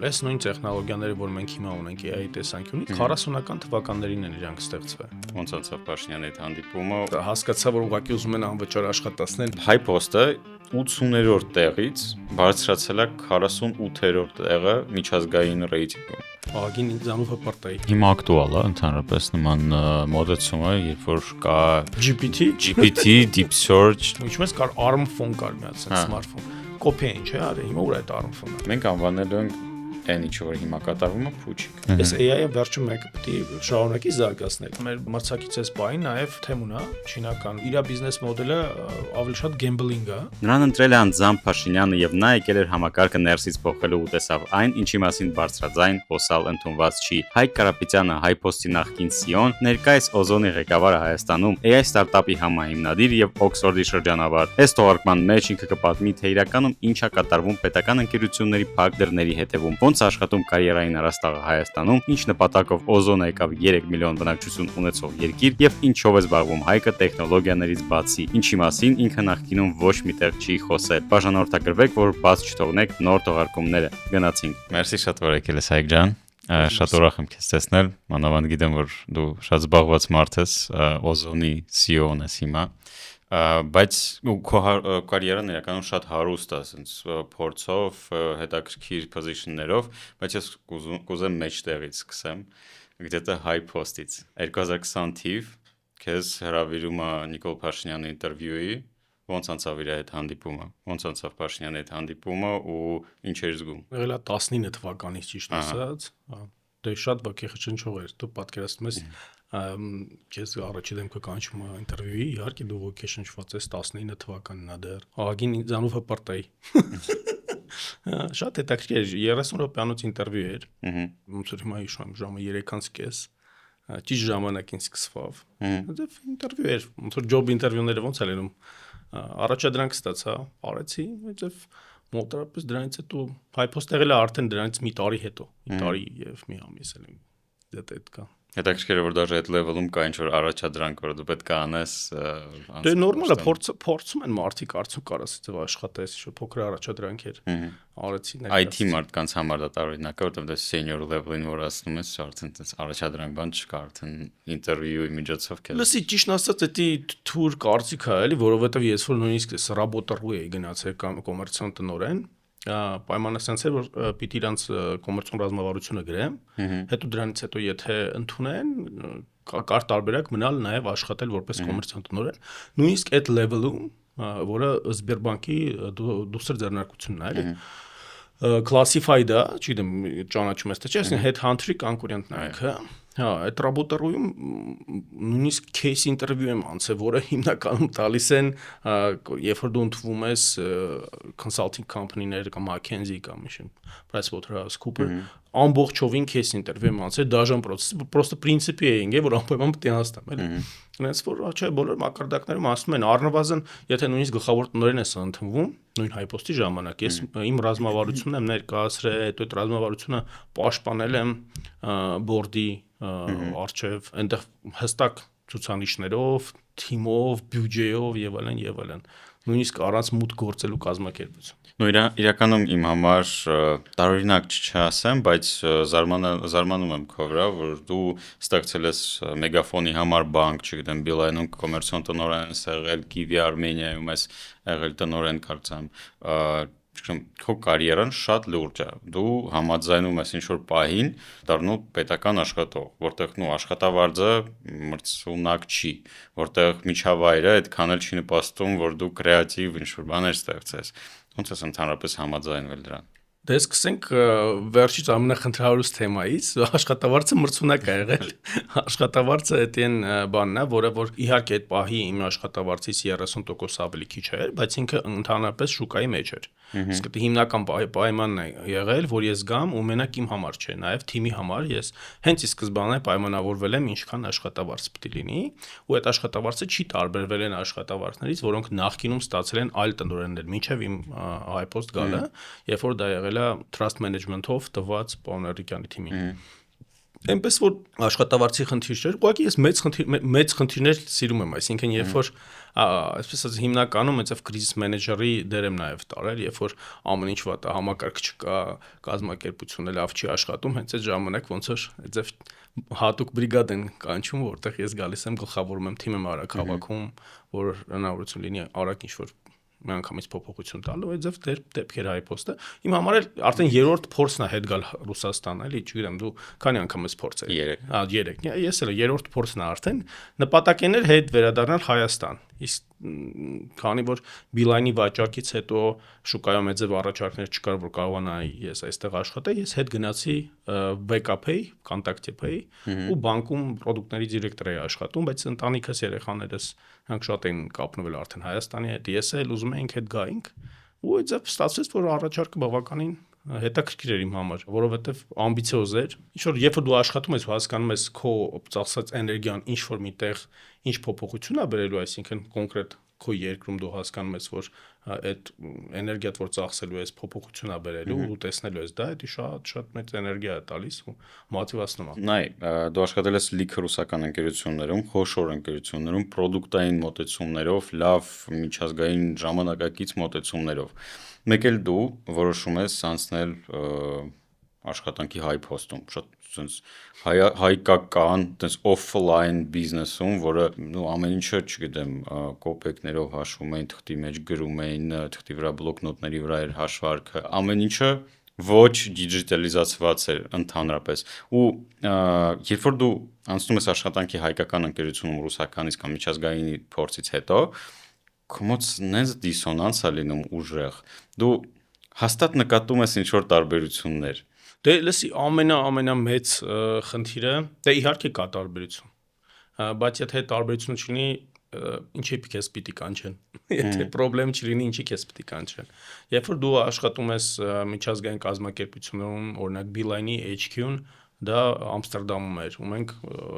Այս նույն տեխնոլոգիաները, որ մենք հիմա ունենք AI տեսանկյունից, 40-ական թվականներին են իրանք ստեղծվել։ Ոնց անցավ Փաշինյանի հետ հանդիպումը։ Հասկացա, որ ուղղակի ուզում են անվճար աշխատացնել։ HiPost-ը 80-րդ տեղից բարձրացել է 48-րդ տեղը միջազգային ռեյտինգում։ Ահագին ինձանով հպարտայի։ Հիմա ակտուալ է ընդհանրապես նման մոդեցումը, երբ որ կա GPT, Deep Search, ինչպես կար ARM phone կար միացած սմարթֆոն։ Կոպի ինչ է արել, հիմա ուր է այդ ARM phone-ը։ մենք անվանելու ենք այն ինչ որ հիմա կատարվում է փուչիկ։ Այս AI-ը վերջում մեկը պետք է շարունակի զարգացնել։ Մեր մրցակիցս բային նաև Թեմուն է, չինական։ Իր բիզնես մոդելը ավելի շատ gambling է։ Նրան ընտրել է անձամբ Փաշինյանը եւ նա եկել էր համակարգը ներսից փոխելու ու տեսավ այն, ինչի մասին բարձրաձայն հոսալ ընդունված չի։ Հայկ Կարապետյանը, HiPost-ի նախկին CEO-ն, ներկայիս Օզոնի ղեկավարը Հայաստանում, AI ստարտափի համահիմնադիր եւ Օքսֆորդի շրջանավար։ Այս թողարկման մեջ ինքը կպատմի, թե իրականում ինչ է կատարվում պետական ընկերությունների փակ դռների հետևում, ոնց աշխատում կարիերային առաստաղը Հայաստանում, ինչ նպատակով Օզոնը եկավ 3 միլիոն բնակչություն ունեցող երկիր եւ ինչով է զբաղվում Հայկը տեխնոլոգիաներից բացի, ինչի մասին ինքը նախկինում ոչ միտեղ չի խոսել։ Բաժանորդագրվեք, որ բաց չթողնեք նոր թողարկումները։ Գնացինք։ Մերսի շատ որ եկել ես Հայկ ջան։ Շատ ուրախ եմ քեզ տեսնել։ Մանավանդ գիտեմ, որ դու շատ զբաղված մարդ ես, Օզոնի CEO-ն ես հիմա։ Բայց քո կարիերան իրականում շատ հարուստ է, ասենց փորձով, հետաքրքիր position-ներով, բայց ես կուզեմ մեջտեղից սկսեմ, գտե HiPost-ից 2020 թիվ քեզ հրավիրում է Նիկոլ Փաշինյանի ինտերվյուի, ոնց անցավ իր հետ հանդիպումը, ոնց անցավ Փաշինյանի հետ հանդիպումը ու ինչ էր զգում։ Եղել է 19 թվականից ճիշտ ասած, դե շատ ոգեխճնչող էր, դու պատկերացնում ես քեզ առաջի դեմքը կանչում է ինտերվյուի, իհարկե դու ոգեշնչված ես 19 թվականն է դեռ։ Ահագին ինձանով հպարտայի։ Շատ հետաքրքիր էր, 30 րոպեանոց ինտերվյու էր։ Ոնց որ հիմա հիշում եմ ժամը 3:30 ճիշտ ժամանակին սկսվավ։ Դե ինտերվյու էր, ոնց որ ջոբ ինտերվյուները ոնց է լինում։ Առաջադրանք ստացա, արեցի, այդպես մոտավորապես դրանից հետո HiPost եղել է արդեն դրանից մի տարի հետո, մի տարի եւ մի ամիս էլ դե կա։ Հետաքրքիր է որ դաժե այդ level-ում կա ինչ որ առաջադրանք, որ դու պետք է անես։ Դե նորմալ է, փորձում են մարդիկ արդյոք կարաս ձև աշխատես, ինչ փոքր առաջադրանքեր արեցի ներկայացրի։ IT մարդկանց համար դա տարօրինակ է, որովհետեւ դա senior level-ին որ ասնում ես, արդեն այդպես առաջադրանք բան չկա, արդեն ինտերվյուի միջոցով քեզ։ Լսի, ճիշտ ասած, դա թուր կարծիք է, էլի, որովհետեւ ես որ նույնիսկ սրաբոտռու էի գնացել կոմերցիոն տնօրեն, պայմանը ասենց էր, որ պիտի իրանց կոմերցիոն ռազմավարությունը գրեմ, հետո դրանից հետո եթե ընդունեն, կար տարբերակ մնալ նաև աշխատել որպես կոմերցիոն տնօրեն, նույնիսկ այդ level-ում, որը Սբերբանկի դուսր ձեռնարկությունն է, էլի, classified-ը, չգիտեմ, ճանաչում ես թե չէ, headhunter-ի կոնկուրենտն է ինքը։ Հա, այդ ռաբոտռույում նույնիսկ case interview եմ անցել, որը հիմնականում տալիս են, երբ որ դու ընդվում ես consulting company-ներ կամ McKinsey կամ ինչ, PricewaterhouseCoopers, ամբողջովին case interview եմ անցել, դաժան process, просто принципի էինք, որ անպայման պետք է անցնեմ, էլի։ Այնպես որ չէ, բոլոր մակարդակներում ասում են առնվազն, եթե նույնիսկ գլխավոր տնօրեն ես ընդունվում, նույն HiPost-ի ժամանակ, ես իմ ռազմավարությունն եմ ներկայացրել, հետո այդ ռազմավարությունը պաշտպանել եմ բորդի արչև, այնտեղ հստակ ցուցանիշներով, թիմով, բյուջեով եւ այլն եւ այլն։ Նույնիսկ առանց մուտք գործելու կազմակերպություն։ Ну իրականում իմ համար տարօրինակ չասեմ, բայց զարմանում եմ քո վրա, որ դու ստեղծել ես Մեգաֆոնի համար բանկ, չգիտեմ, Beeline-ում կոմերցիոն տնօրեն ես եղել, Kiwi Armenia-ում ես եղել տնօրեն կարծեմ, քո կարիերան շատ լուրջ է։ Դու համաձայնում ես ինչ որ պահին դառնալ պետական աշխատող, որտեղ աշխատավարձը մրցունակ չի, որտեղ միջավայրը այդքան էլ չի նպաստում, որ դու կրեատիվ ինչ որ բաներ ստեղծես։ Ոնց ես ընդհանրապես համաձայնվել դրան։ Դե սկսենք վերջից ամենախնդրահարույց թեմայից, աշխատավարձը մրցունակ է եղել։ Աշխատավարձը այդեն բանն է, որը որ իհարկե այդ պահի իմ աշխատավարձից 30% ավելի քիչ էր, բայց ինքը ընդհանրապես շուկայի մեջ էր։ Իսկ դա հիմնական պայմանն է եղել, որ ես գամ ու մենակ իմ համար չէ, նաև թիմի համար ես հենց ի սկզբանե պայմանավորվել եմ ինչքան աշխատավարձ պետք է լինի, ու այդ աշխատավարձը չի տարբերվել այն աշխատավարձներից, որոնք նախկինում ստացել են այլ տնօրեններ, մինչև իմ HiPost գալը, երբ որ դա եղել է trust management-ով տված Պաուն Էրիկյանի թիմին։ Այնպես որ աշխատավարձի խնդիրներ, ուղղակի ես մեծ խնդիրներ սիրում եմ, այսինքն երբ որ այսպես ասած հիմնականում այդպես կրիզիս մենեջերի դեր եմ նաև տարել, երբ որ ամեն ինչ վատ է, համակարգ չկա, կազմակերպությունը լավ չի աշխատում, հենց այդ ժամանակ ոնց որ այդպես հատուկ բրիգադ են կանչում, որտեղ ես գալիս եմ գլխավորում եմ թիմը արագ հավաքում, որ հնարավորություն լինի արագ ինչ-որ միանգամից փոփոխություն տալու, այդպես դեպքեր հայփոստը։ Իմ համար էլ արդեն երրորդ փորձն է հետ գալ Ռուսաստան, էլի, չգիտեմ, դու քանի անգամ ես փորձել։ 3։ Ես էլ երրորդ փորձն է արդեն։ Նպատակն էր հետ վերադառնալ Հայաստան։ Իսկ քանի որ Beeline-ի վաճառքից հետո շուկայում այդպես առաջարկներ չկար, որ կարողանայի ես այստեղ աշխատել, ես հետ գնացի VKPay, ContactPay ու բանկում պրոդուկտների դիրեկտոր էի աշխատում, բայց ընտանիքս երեխաներս հանք շատ էին կապնվել արդեն Հայաստանի հետ, ես էլ ուզում էինք հետ գայինք, ու այդպես ստացվեց, որ առաջարկը բավականին հետաքրքիր էր իմ համար, որովհետև ամբիցիոզ էր։ Ինչ որ երբ որ դու աշխատում ես ու հասկանում ես քո ծախսած էներգիան ինչ որ միտեղ ինչ փոփոխություն է բերելու, այսինքն կոնկրետ քո երկրում դու հասկանում ես, որ այդ էներգիան, որ ծախսելու ես, փոփոխություն է բերելու ու տեսնելու ես դա, դա շատ մեծ էներգիա է տալիս ու մոտիվացնում է։ Նայ, դու աշխատել ես լիքը ռուսական ընկերություններում, խոշոր ընկերություններում, պրոդուկտային մոտեցումներով, լավ միջազգային ժամանակակից մոտեցումներով։ Մեկ էլ դու որոշում ես անցնել աշխատանքի հայ փոստում, շատ sense հայկական, sense offline բիզնեսում, որը ամեն ինչը, չգիտեմ, կոպեկներով հաշվում էին, թղթի մեջ գրում էին, թղթի վրա բլոկնոտների վրա էր հաշվարկը, ամեն ինչը ոչ դիջիտալիզացված էր ընդհանրապես։ Ու երբ որ դու անցնում ես աշխատանքի հայկական ընկերությունում ռուսականից կամ միջազգային փորձից հետո, քմոց նենց դիսոնանս է լինում ուժեղ։ Դու հաստատ նկատում ես ինչ-որ տարբերություններ։ Դե լսի ամենամեծ խնդիրը, դե իհարկե կա տարբերություն, բայց եթե տարբերություն չլինի, ինչի քեզ պիտի կանչեն։ Եթե խնդրեմ չլինի, ինչի քեզ պիտի կանչեն։ Երբ որ դու աշխատում ես միջազգային կազմակերպությունում, օրինակ Beeline-ի HQ-ն, դա Ամստերդամում էր, ու մենք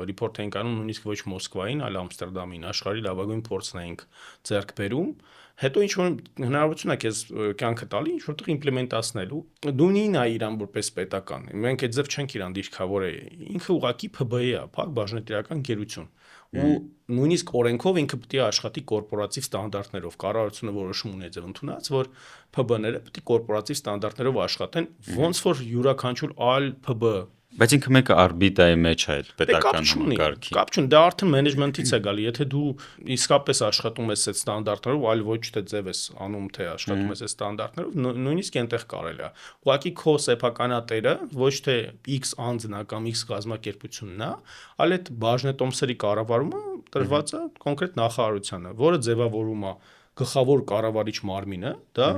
report էինք անում նույնիսկ ոչ Մոսկվային, այլ Ամստերդամին, աշխարհի լավագույն փորձն էինք ձեռք բերում։ Հետո ինչ որ հնարավորություն է քեզ կյանքը տալի ինչ որտեղ իմպլեմենտացնելու։ Դունին է իրան որպես պետական։ Մենք այդ ձև չենք իրան դիրքավորել։ Ինքը ուղակի ՓԲ-ի է, փակ բաժնետիրական գերություն։ Ու նույնիսկ օրենքով ինքը պետք է աշխատի կորպորատիվ ստանդարտներով։ Կառավարությունը որոշում ունի ձև ընդունած, որ ՓԲ-ները պետք է կորպորատիվ ստանդարտներով աշխատեն, ոնց որ յուրաքանչյուր այլ ՓԲ։ Բայց ինքը մեկը արբիտայի մեջ է այդ պետական համակարգի։ Կապ չունի, դա արդեն մենեջմենթից է գալի, եթե դու իսկապես աշխատում ես այդ ստանդարտներով, այլ ոչ թե ձև ես անում, թե աշխատում ես այդ ստանդարտներով, նույնիսկ այնտեղ կարելի է։ Ուղղակի քո սեփականատերը ոչ թե X անձն է կամ X կազմակերպությունն է, այլ այդ բաժնետոմսերի կառավարումը տրված է կոնկրետ նախարարությանը, որը ձևավորում է գլխավոր կառավարիչ մարմինը, դա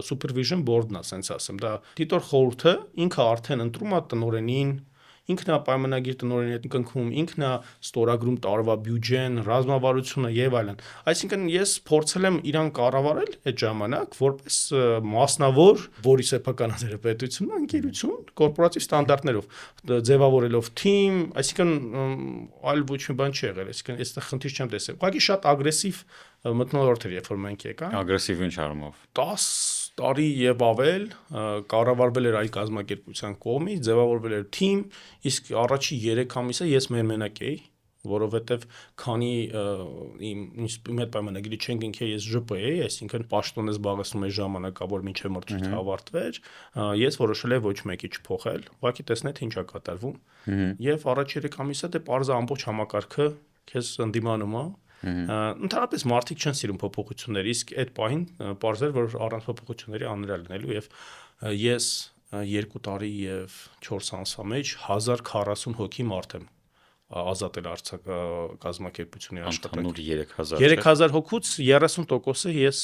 supervision board-ն է, ասենց ասեմ, դա դիտոր խորհուրդը ինքը արդեն ընտրում է տնօրենին, ինքն է պայմանագիր տնօրենի հետ կնքում, ինքն է ստորագրում տարվա բյուջեն, ռազմավարությունը եւ այլն։ Այսինքն ես փորձել եմ իրան կառավարել այդ ժամանակ որպես մասնավոր, որի սեփականատերը պետությունն է, ընկերություն, կորպորատիվ ստանդարտներով, ձևավորելով թիմ, այսինքն այլ ոչ մի բան չի եղել, այսինքն այստեղ խնդիր չեմ տեսել։ Ուղղակի շատ ագրեսիվ մթնոլորտ էր, երբ որ մենք եկանք։ Ագրեսիվ ինչ առումով։ 10 տարի եւ ավել կառավարվել էր այլ կազմակերպության կողմից, ձևավորվել էր թիմ, իսկ առաջի 3 ամիսը ես մենակ էի, որովհետեւ քանի իմ հետ պայմանագիրի չենք ինքը ես ԺՊ էի, այսինքն պաշտոն ես զբաղեցնում ես ժամանակավոր մինչեւ մրցույթը ավարտվեր, ես որոշել եմ ոչ մեկի չփոխել, ուղղակի տեսնել թե ինչ է կատարվում։ Եվ առաջ 3 ամիսը դե պարզ ամբողջ համակարգը քեզ ընդդիմանում է։ Ընդհանրապես մարդիկ չեն սիրում փոփոխություններ, իսկ այդ պահին պարզ էր, որ առանց փոփոխությունների անիրալ լինելու եւ ես 2 տարի եւ 4 ամսվա մեջ 1040 հոգի մարդ եմ ազատել Արցախ կազմակերպությունի աշխատանք։ 3000 հոգուց 30%-ը ես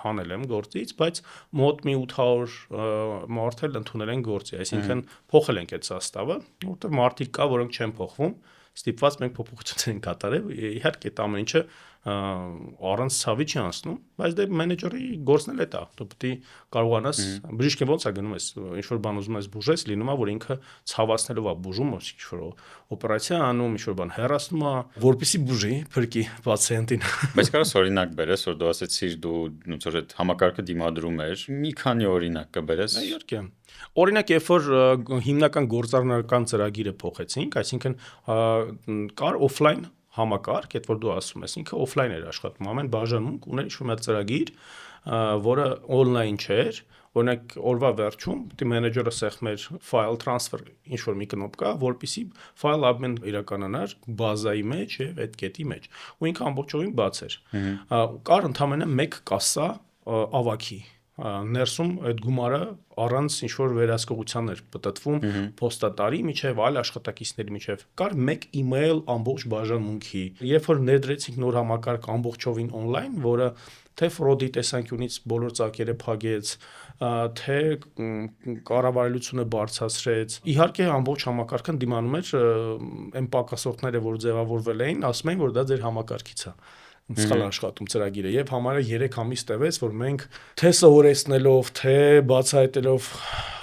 հանել եմ գործից, բայց մոտ մի 800 մարդ էլ ընդունել են գործի, այսինքն փոխել ենք այդ սաստավը, որտեղ մարդիկ կա, որոնք չեն փոխվում, ստիպված մենք փոփոխություններ ենք կատարել, իհարկե այդ ամեն ինչը առանց ցավի չի անցնում, բայց դե մենեջերի գործն էլ է դա։ Դու պետք է կարողանաս բժիշկը ոնց է գնում ես, ինչ որ բան ուզում ես բուժես, լինում է որ ինքը ցավացնելով է բուժում, ինչ որ օպերացիա անում, ինչ որ բան հեռացնում է, որպեսզի բուժի, փրկի պացիենտին։ Բայց կարո՞ղ օրինակ բերես, որ դու ասեցիր դու ոնց որ այդ համակարգը դիմադրում էր, մի քանի օրինակ կբերես։ Իհարկե։ Օրինակ, երբ որ հիմնական գործառնական ծրագիրը փոխեցինք, այսինքն կար օֆլայն համակարգ, այդ որ դու ասում ես, ինքը օֆլայն էր աշխատում, ամեն բաժանում ուներ ինչ-որ մի ծրագիր, որը on-line չէր, օրինակ օրվա վերջում դի մենեջերը սեղմեր file transfer ինչ-որ մի կնոպ կա, որպեսզի file upload իրականանար բազայի մեջ եւ այդ կետի մեջ, ու ինքը ամբողջովին բաց էր։ Կար ընդամենը մեկ կասա ավակի ներսում այդ գումարը առանց ինչ-որ վերահսկողության էր պատտվում փոստատարի միջև այլ աշխատակիցների միջև կար մեկ email ամբողջ բաժանմունքի երբ որ ներդրեցինք նոր համակարգ ամբողջովին on-line, որը թե ֆրոդի տեսանկյունից բոլոր ծակերը փակեց, թե կառավարելությունը բարձրացրեց։ Իհարկե ամբողջ համակարգը դիմանում էր այն պակասորդները, որ ձևավորվել էին, ասում էին, որ դա ձեր համակարգից է։ Սխալ աշխատում ծրագիրը եւ համարը 3 ամիս տևեց, որ մենք թե սովորեցնելով, թե բացահայտելով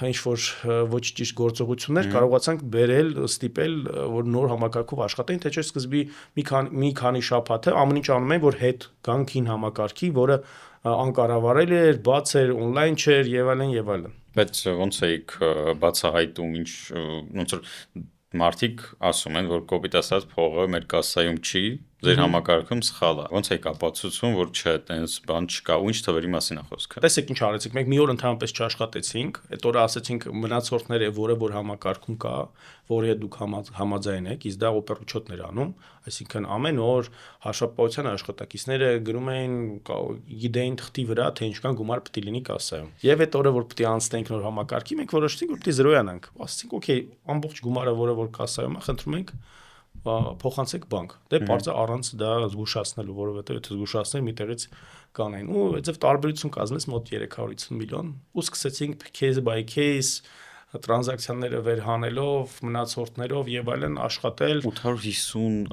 ինչ որ ոչ ճիշտ գործողություններ կարողացանք բերել, ստիպել, որ նոր համակարգով աշխատեն, թե չէ սկզբի մի քանի շաբաթ է ամեն ինչ անում են, որ հետ գանք հին համակարգի, որը անկառավարել էր, բաց էր, on-line չէր եւ այլն եւ այլն։ Բայց ոնց էիք բացահայտում, ինչ ոնց որ մարդիկ ասում են, որ կոպիտ ասած փողը մեր կասայում չի, ձեր համակարգում սխալ է։ Ոնց էիք ապացուցում, որ չէ, տենց բան չկա, ու ինչ թվերի մասին է խոսքը։ Տեսեք ինչ արեցինք, մենք մի օր ընդհանրապես չաշխատեցինք, այդ օրը ասեցինք մնացորդները, որը որ համակարգում կա, որի հետ դուք համաձայն եք, իսկ դա օպերուչոտներ անում, այսինքն ամեն օր հաշվապահության աշխատակիցները գրում էին, գիտեին թղթի վրա, թե ինչքան գումար պետք է լինի կասայում։ Եվ այդ օրը որ պետք է անցնենք նոր համակարգի, մենք որոշեցինք, որ պետք է զրոյանանք։ Ասացինք, օքեյ, ամբողջ գումարը, որը որ կասայում է, խնդրում ենք փոխանցեք բանկ։ Դե բարձր առանց դա զգուշացնելու, որովհետեւ եթե զգուշացներ միտեղից կանեն։ Ու այդպես տարբերություն կազմեց մոտ 350 միլիոն։ Ու սկսեցինք case by case տրանզակցիաները վերհանելով, մնացորդներով եւ այլն աշխատել 850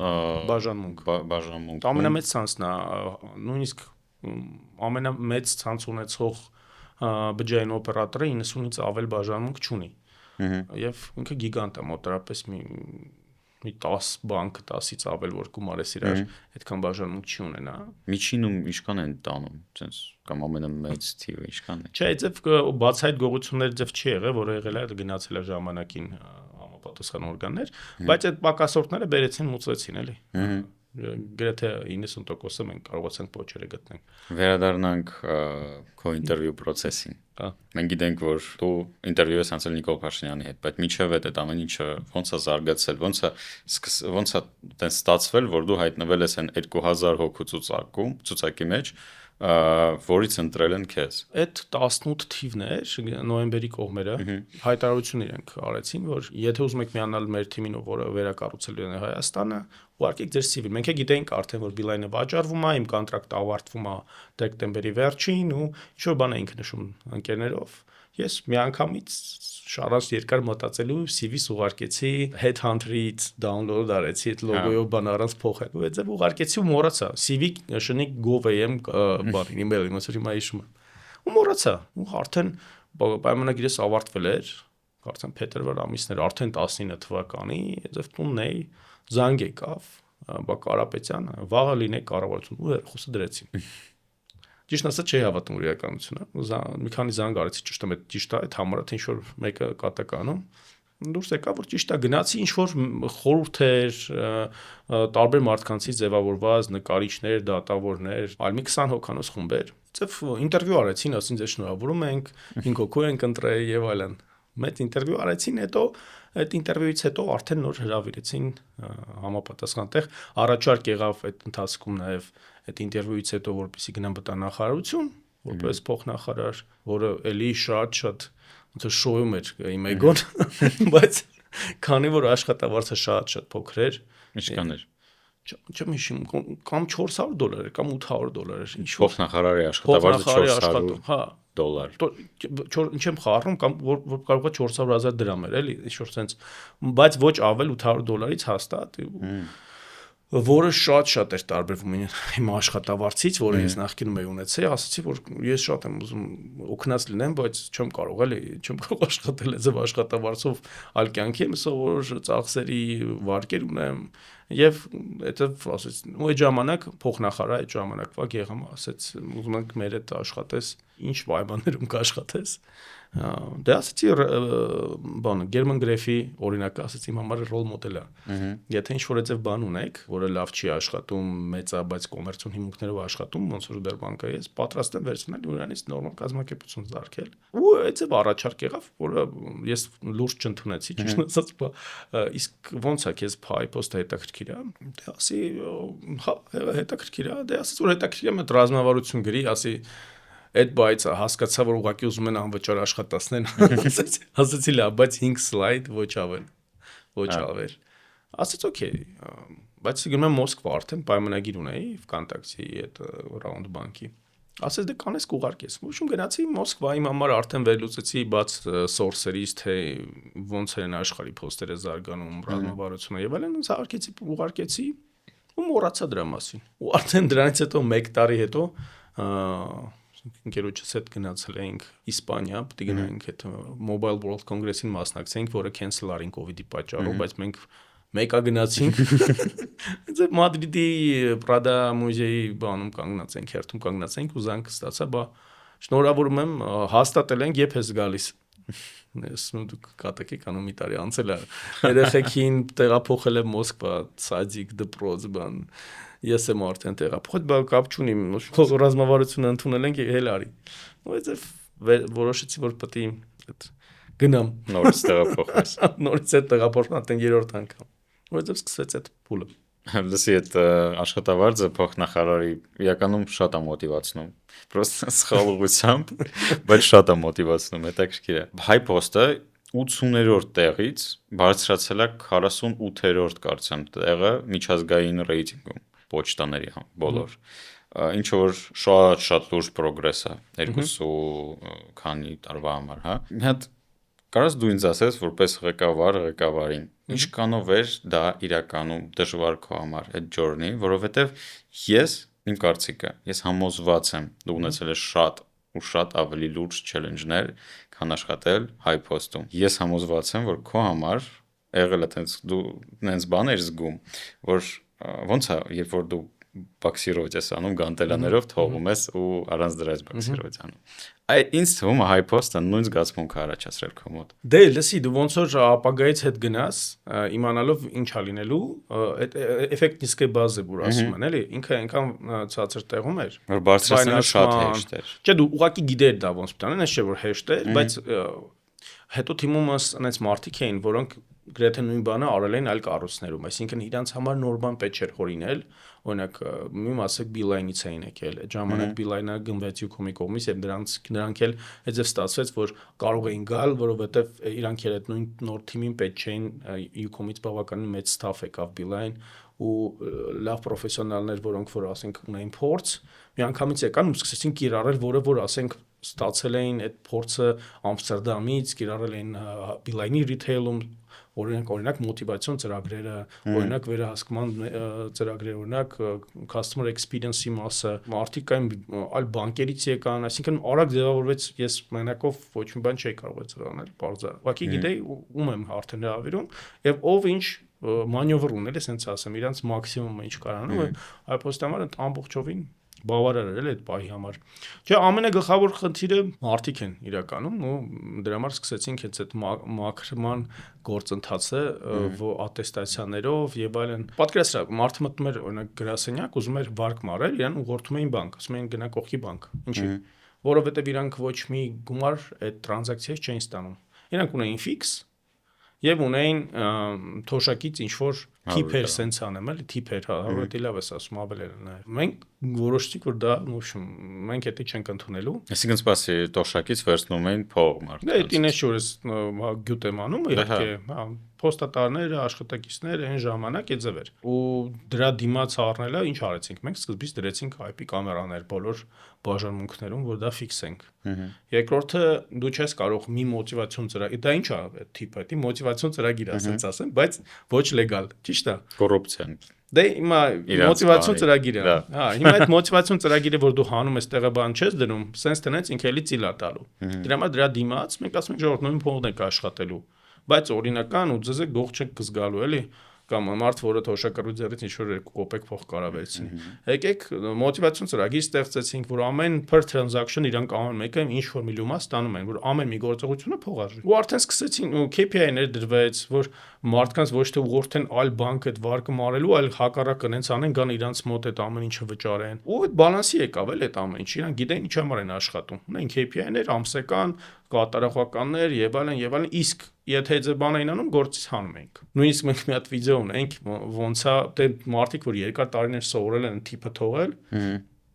բաժանմունք։ Ամենամեծ ցանցն է, նույնիսկ ամենամեծ ցանց ունեցող բջջային օպերատորը 90-ից ավել բաժանմունք չունի։ Եվ ինքը գիգանտ է, մոտավորապես մի 10 բանկ 10-ից ավել որ գումարես իրար այդքան բաժանմունք չի ունենա։ Միջինում ինչքան են տանում, ցենց կամ ամենամեծ թիվը ինչքան է։ Չէ, այդպես բացահայտ գողությունների ձև չի եղել, որը եղել է գնացել է ժամանակին համապատասխան օրգաններ, բայց այդ պակասորդները բերեցին մուծեցին էլի։ Գրեթե 90%-ը մենք կարողացանք փոչերը գտնենք։ Վերադառնանք քո ինտերվյու process-ին։ Մենք գիտենք, որ դու ինտերվյու ես անցել Նիկոլ Փաշինյանի հետ, բայց միջև այդ ամեն ինչը ոնց է զարգացել, ոնց է տես ստացվել, որ դու հայտնվել ես այն 2000 հոգու ցուցակի մեջ, որից ընտրել են քեզ։ Այդ 18 թիվն էր նոյեմբերի կողմերը հայտարարություն իրենք արեցին, որ եթե ուզում եք միանալ մեր թիմին, որը վերակառուցել է Հայաստանը, ուղարկեք ձեր CV-ն։ Մենք գիտենք արդեն, որ Beeline-ը վաճառվում է, իմ կոնտրակտը ավարտվում է դեկտեմբերի վերջին ու ինչ-որ բան էինք նշում ընկերներով։ Ես միանգամից շարած երկար մտածելու CV-ս ուղարկեցի Headhunter-ից download արեցի այդ լոգոյով բան առանց փոխելու։ Այդ ձև ուղարկեցի ու մոռացա։ CV նշանի gov.am բանին email-ին, ոնց որ հիմա հիշում եմ։ Ու մոռացա։ Ու արդեն պայմանագիրս ավարտվել էր, արդեն փետրվար ամիսն էր, արդեն 19 թվականի, այդ տունն էի, զանգ եկավ, բա Կարապետյանը, վաղը լինեք կառավարություն ու հերխոսը դրեցին։ Ճիշտ ասած չի հավատում իրականությունը։ Մի քանի զանգ արեցի, ճիշտ եմ, ճիշտ է, այդ համարը թե ինչ-որ մեկը կատականում։ Դուրս եկա, որ ճիշտ է, գնացի ինչ-որ խորհուրդեր, տարբեր մարդկանցից ձևավորված նկարիչներ, դատավորներ, այլ մի 20 հոգանոց խումբ էր։ Ձեւ ինտերվյու արեցին, ասին ձեզ շնորհավորում ենք, 5 հոգու ենք ընտրել եւ այլն։ Մեծ ինտերվյու արեցին, հետո այդ ինտերվյուից հետո արդեն նոր հրավիրեցին համապատասխան տեղ, առաջարկ եղավ այդ ընթացքում նաև այդ ինտերվյուից հետո որպեսզի գնամ բտանախարարություն, որպես փոխնախարար, որը էլի շատ ոնց որ շոյում էր իմ էգոն, բայց քանի որ աշխատավարձը շատ փոքր էր, ինչքան էր։ Չեմ հիշում, կամ $400 էր, կամ $800 էր, ինչ փոխնախարարի աշխատավարձը $400, հա, ինչ եմ խառնում, կամ որ կարող է 400,000 դրամ էր, էլի, ինչ որ sense, բայց ոչ ավել $800-ից հաստատ։ որը շատ էր տարբերվում իմ աշխատավարձից, որը ես նախկինում էի ունեցել, ասացի, որ ես շատ եմ ուզում օգնած լինեմ, բայց չեմ կարող աշխատել այդպես աշխատավարձով, այլ կյանքի եմ սովոր ծախսերի վարկեր ունեմ եւ այդտեղ ասեցի, ու այդ ժամանակ փոխնախարարը այդ ժամանակվա գեղամա ասեց, ուզում ենք մեր հետ աշխատես, ինչ պայմաններում կաշխատես։ Դե ասեցի բանը Գերման Գրեֆի օրինակը ասեցի իմ համար ռոլ մոդել է։ Եթե ինչ-որ այդպես բան ունեք, որը լավ չի աշխատում, մեծ է, բայց կոմերցիոն հիմունքներով աշխատում, ոնց որ Սբերբանկը ես պատրաստ եմ վերցնել ու նրանից նորմալ կազմակերպություն զարգել։ Ու այդպես առաջարկ եղավ, որը ես լուրջ չընդունեցի, ճիշտ ասած, իսկ ոնց է քեզ փայփոստը հետաքրքիր է։ Դե ասի, հա, հետաքրքիր է, դե ասած որ հետաքրքիր է, մտ ռազմավարություն գրի, ասի այդ բայցը հասկացա, որ ուղղակի ուզում են անվճար աշխատացնեն, ասացի լավ, բայց 5 սլայդ ոչ ավել։ Ասաց օքեյ, բայց գնում եմ Մոսկվա արդեն պայմանագիր ունեի Վկանտակտի այդ Round Bank-ի։ Ասաց դե կանես կուղարկես։ Ոչմ գնացի Մոսկվա, իմ համար արդեն վերլուծեցի բաց source-երից, թե ոնց են աշխարհի փոստերը զարգանում, ռազմավարությունը եւ այլն, զարգեցի, ուղարկեցի ու մոռացա դրա մասին։ Ու արդեն դրանից հետո 1 տարի հետո ընկերոջս հետ գնացել էինք Իսպանիա, պետք է գնայինք այդ Mobile World Congress-ին մասնակցեինք, որը cancel արին COVID-ի պատճառով, բայց մենք մեկա գնացինք։ Այդ Մադրիդի Prada մուզեի բանում կանգնած ենք, հերթում կանգնած ենք ու զանգ ստացա, բա շնորհավորում եմ, հաստատել ենք, երբ ես գալիս։ Ես դուք կատակեք անում մի տարի անցել է։ Երեխեքին տեղափոխել եմ Մոսկվա, սադիկ, դպրոց, բան։ Ես եմ արդեն տեղափոխել, բայց կապ չունի, ռազմավարությունը ընդունել ենք էլ արի։ Ու այդպես որոշեցի, որ պետք է գնամ նորից տեղափոխես։ Նորից այդ տեղափոխն արդեն 3-րդ անգամ։ Ու այդպես սկսեց այդ փուլը։ Լսի այդ աշխատավարձը փոխնախարարի իրականում շատ է մոտիվացնում։ Պրոստը սխալ ուղղությամբ, բայց շատ է մոտիվացնում, հետաքրքիր է։ Հայ Post-ը 80-րդ տեղից բարձրացել է 48-րդ կարծեմ տեղը միջազգային ռեյտինգում պոչտաների բոլոր։ Ինչ որ շատ լուրջ պրոգրես է 2 քանի տարվա համար, հա։ Մի հատ կարաս դու ինձ ասես, որպես ղեկավարին, ինչքանով էր դա իրականում դժվար քո համար այդ journey, որովհետև իմ կարծիքը, ես համոզված եմ, դու ունեցել ես շատ ավելի լուրջ challenge-ներ, քան աշխատել Հայ Post-ում։ Ես համոզված եմ, որ քո համար եղել է տենց դու նենց բաներ զգում, որ ոնց է, երբ որ դու բաքսիրոջ ես անում գանտելաներով թողում ես ու առանց դրա ես բաքսիրոջ անում։ Այդ ինձ թվում է Հայ Post-ը նույն զգացմունքը առաջացրել քո մոտ։ Դե լսի, դու ոնց որ ապագայից հետ գնաս, իմանալով ինչ է լինելու, այդ էֆեկտնիսկե բազը որ ասում են, էլի, ինքը այնքան ցածր տեղում էր, որ բարձրացնելը շատ հեշտ էր։ Չէ, դու ուղղակի գիտեր դա ոնց պետք է անեն, այս չէ որ հեշտ էր, բայց հետո թիմումս այնպես մարդիկ էին, որոնք գրեթե նույն բանը արել են այլ կառույցներում, այսինքն իրանց համար նոր բան պետք չէր հորինել, օրինակ մի մասը Beeline-ից էին եկել, այդ ժամանակ Beeline-ը գնվեց Ucom-ի կողմից եւ նրանք էլ այդպես ստացվեց, որ կարող էին գալ, որովհետեւ իրանք էլ այդ նույն նոր թիմին պետք չէին, Ucom-ից բավականին մեծ staff եկավ Beeline ու լավ պրոֆեսիոնալներ, որոնք որ ասենք ունեին փորձ, միանգամից եկան ու սկսեցին կիրառել, որ ասենք ստացել էին այդ փորձը Ամստերդամից, կիրառել էին Beeline-ի retail-ում, օրինակ մոտիվացիոն ծրագրերը, օրինակ վերահսկման ծրագրերը, օրինակ customer experience-ի մասը, մարդիկ կային այլ բանկերից եկան, այսինքն արագ ձևավորվեց, ես մենակով ոչ մի բան չէի կարող ծրանել, բարձր։ Ուղղակի գիտեի ում եմ արդեն հravirում եւ ով ինչ մանյովր ունել, ասենց ասեմ, իրանց մաքսիմումը ինչ կարանում, Հայ Post-ի համար ամբողջովին բավարար էր այդ պահի համար։ Չէ, ամենագլխավոր խնդիրը մարդիկ են իրականում ու դրա համար սկսեցինք այդ մաքրման գործընթացը ատեստացիաներով եւ այլն։ Պատկերացրա, մարդը մտնում էր օրինակ գրասենյակ, ուզում էր վարկ մարել, իրան ուղղորդում էին բանկ, ասում էին գնա կողքի բանկ։ Ինչի՞։ Որովհետեւ իրանք ոչ մի գումար այդ տրանզակցիայից չէին ստանում։ Իրանք ունեին ֆիքս եւ ունեին թոշակից ինչ որ թիփեր սենց անեմ, էլի թիփեր, հավատի լավ ես ասում, ավելերը նաեւ։ Մենք որոշեցինք, որ դա, ոչմ, մենք դա չենք ընդունելու։ Այսինքն սպասի տոշակից վերցնում էին փող մարդը։ Դե դինե շուրս գյուտ եմ անում, իհարկե, հա, փոստատարները, աշխատակիցները այն ժամանակ է ձևեր։ Ու դրա դիմաց առնելը ինչ արեցինք։ Մենք սկզբից դրեցինք IP կամերաներ բոլոր բաժանմունքներում, որ դա ֆիքսենք։ Երկրորդը դու չես կարող մի մոտիվացիոն ծրագիր, դա ինչ է թիպը, դի մոտիվացիոն ծրագիր ասենց ասեմ, բայց ոչ լեգալ, ճիշտ է։ Կոռուպցիան։ Դե հիմա մոտիվացիոն ծրագիրը, հա, հիմա այդ մոտիվացիոն ծրագիրը, որ դու հանում ես տեղը բան չես դնում, sense տնեց ինքը էլի ծիլա տալու։ Դրա համար դրա դիմաց մենք ասում ենք ժողովուրդ նույն փողն եք աշխատելու, բայց օրինական ու ձեզ գող չեք կզգալու էլի կամ մարդ, որը թոշակառու ձեռից ինչ որ 2 կոպեկ փող կարա վերցնի։ Եկեք մոտիվացիոն ծրագիր ստեղծեցինք, որ ամեն per transaction իրանք ամեն մեկը ինչ որ մի լումա ստանում են, որ ամեն մի գործողությունը փող արժի։ Ու արդեն սկսեցին ու KPI-ներ դրվեց, որ մարդկանց ոչ թե ուղղորդեն այլ բանկ այդ վարկը մարելու, այլ հակառակը նենց անեն, գան իրանց մոտ այդ ամեն ինչը վճարեն։ Ու այդ բալանսի եկավ էլ այդ ամեն ինչ, իրանք գիտեն ինչ համար են աշխատում։ Ունեն KPI-ներ, ամսական, կատարողականներ եւ այլն, իսկ եթե այդ բանը էին անում, գործից հանում ենք։ Նույնիսկ մենք մի հատ վիդեո ունենք, ոնց է դե մարդիկ, որ երկար տարիներ սովորել են թիպը թողել,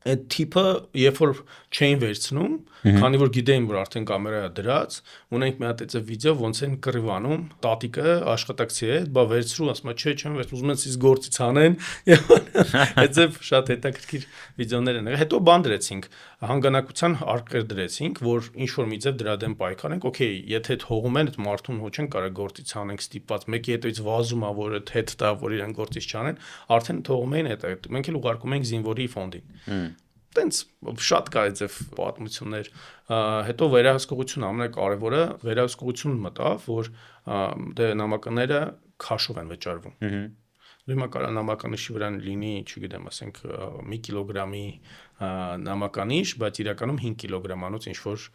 այդ թիպը երբ որ չէին վերցնում, քանի որ գիտեին, որ արդեն կամերա է դրած, ունենք մի հատ այդ վիդեո ոնց են կռիվանում, տատիկը աշխատակցի է, բա վերցրու, ասում է, չէ, չեմ վերցնում, ուզում են ցից գործից անեն, եւ այդ շատ հետաքրքիր վիդեոներ են եղել։ Հետո բան դրեցինք, հանգանակության արկղեր դրեցինք, որ ինչ որ մի ձև դրա դեմ պայքարենք, օքեյ, եթե այդ հողում են, այդ մարդուն ոչ են կարա գործից անենք ստիպված, մեկի հետից վազում է, որ այդ հետ տա, որ իրեն գործից չանեն, արդեն թողում էին այդ, մենք էլ ուղարկում ենք զինվորի ֆոնդին։ Տենց շատ կա այդպես պատմություններ։ Հետո վերահսկողությունը ամենակարևորը, վերահսկողությունը մտավ, որ դե նամականները քաշով են վճարվում։ Հիմա կարա նամականիշի վրա լինի, չգիտեմ, ասենք 1 կիլոգրամի նամականիշ, բայց իրականում 5 կիլոգրամանոց ինչ որ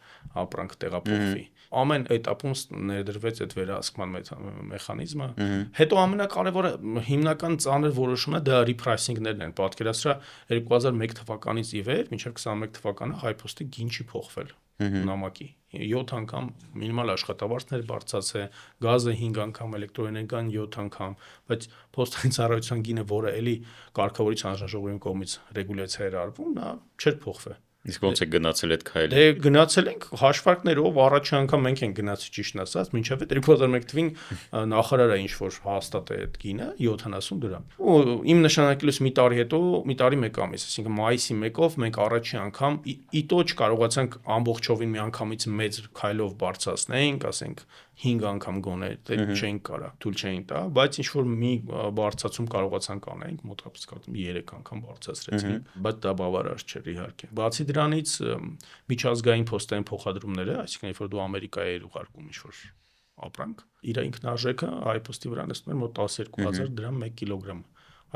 ապրանք տեղափոխվի։ Ամեն этаպում ներդրվեց այդ վերահսկման մեխանիզմը։ Հետո ամենակարևորը հիմնական ծանր որոշումը դա repricing-ներն են։ Պատկերացրա 2001 թվականից ի վեր, մինչև 21 թվականը HiPost-ի գին չի փոխվել նամակի 7 անգամ մինիմալ աշխատավարձներ բարձրացել, գազը 5 անգամ, էլեկտրոէներգիան 7 անգամ, բայց փոստային ծառայության գինը, որը էլի կարգավորիչ հանձնաժողովի կողմից ռեգուլյացիա էր արվում, նա չէր փոխվել։ Իսկ ոնց է գնացել այդ քայլը։ Դե գնացել ենք հաշվարկներով, առաջի անգամ մենք ենք գնացի ճիշտն ասած, մինչև 2001 թվին նախարարը ինչ որ հաստատ է այդ գինը 70 դրամ։ Ու իմ նշանակելուց մի տարի հետո, մի տարի 1 ամիս, այսինքն մայիսի 1-ով մենք առաջի անգամ իտո չկարողացանք ամբողջովին մի անգամից մեծ քայլով բարձրացնենք, ասենք 5 անգամ գոնե դե չենք կարա, թույլ չէին տա, բայց ինչ որ մի բարձրացում կարողացանք անենք, մոտավորապես կարծում 3 անգամ բարձրացրեցինք, բայց դա բավարար չէր իհարկե։ Բացի դրանից միջազգային փոստային փոխադրումները, այսինքն երբ որ դու Ամերիկայի ես ուղարկում ինչ որ ապրանք, իր ինքնարժեքը HiPost-ի վրա նստում էր մոտ 12000 դրամ 1 կիլոգրամ։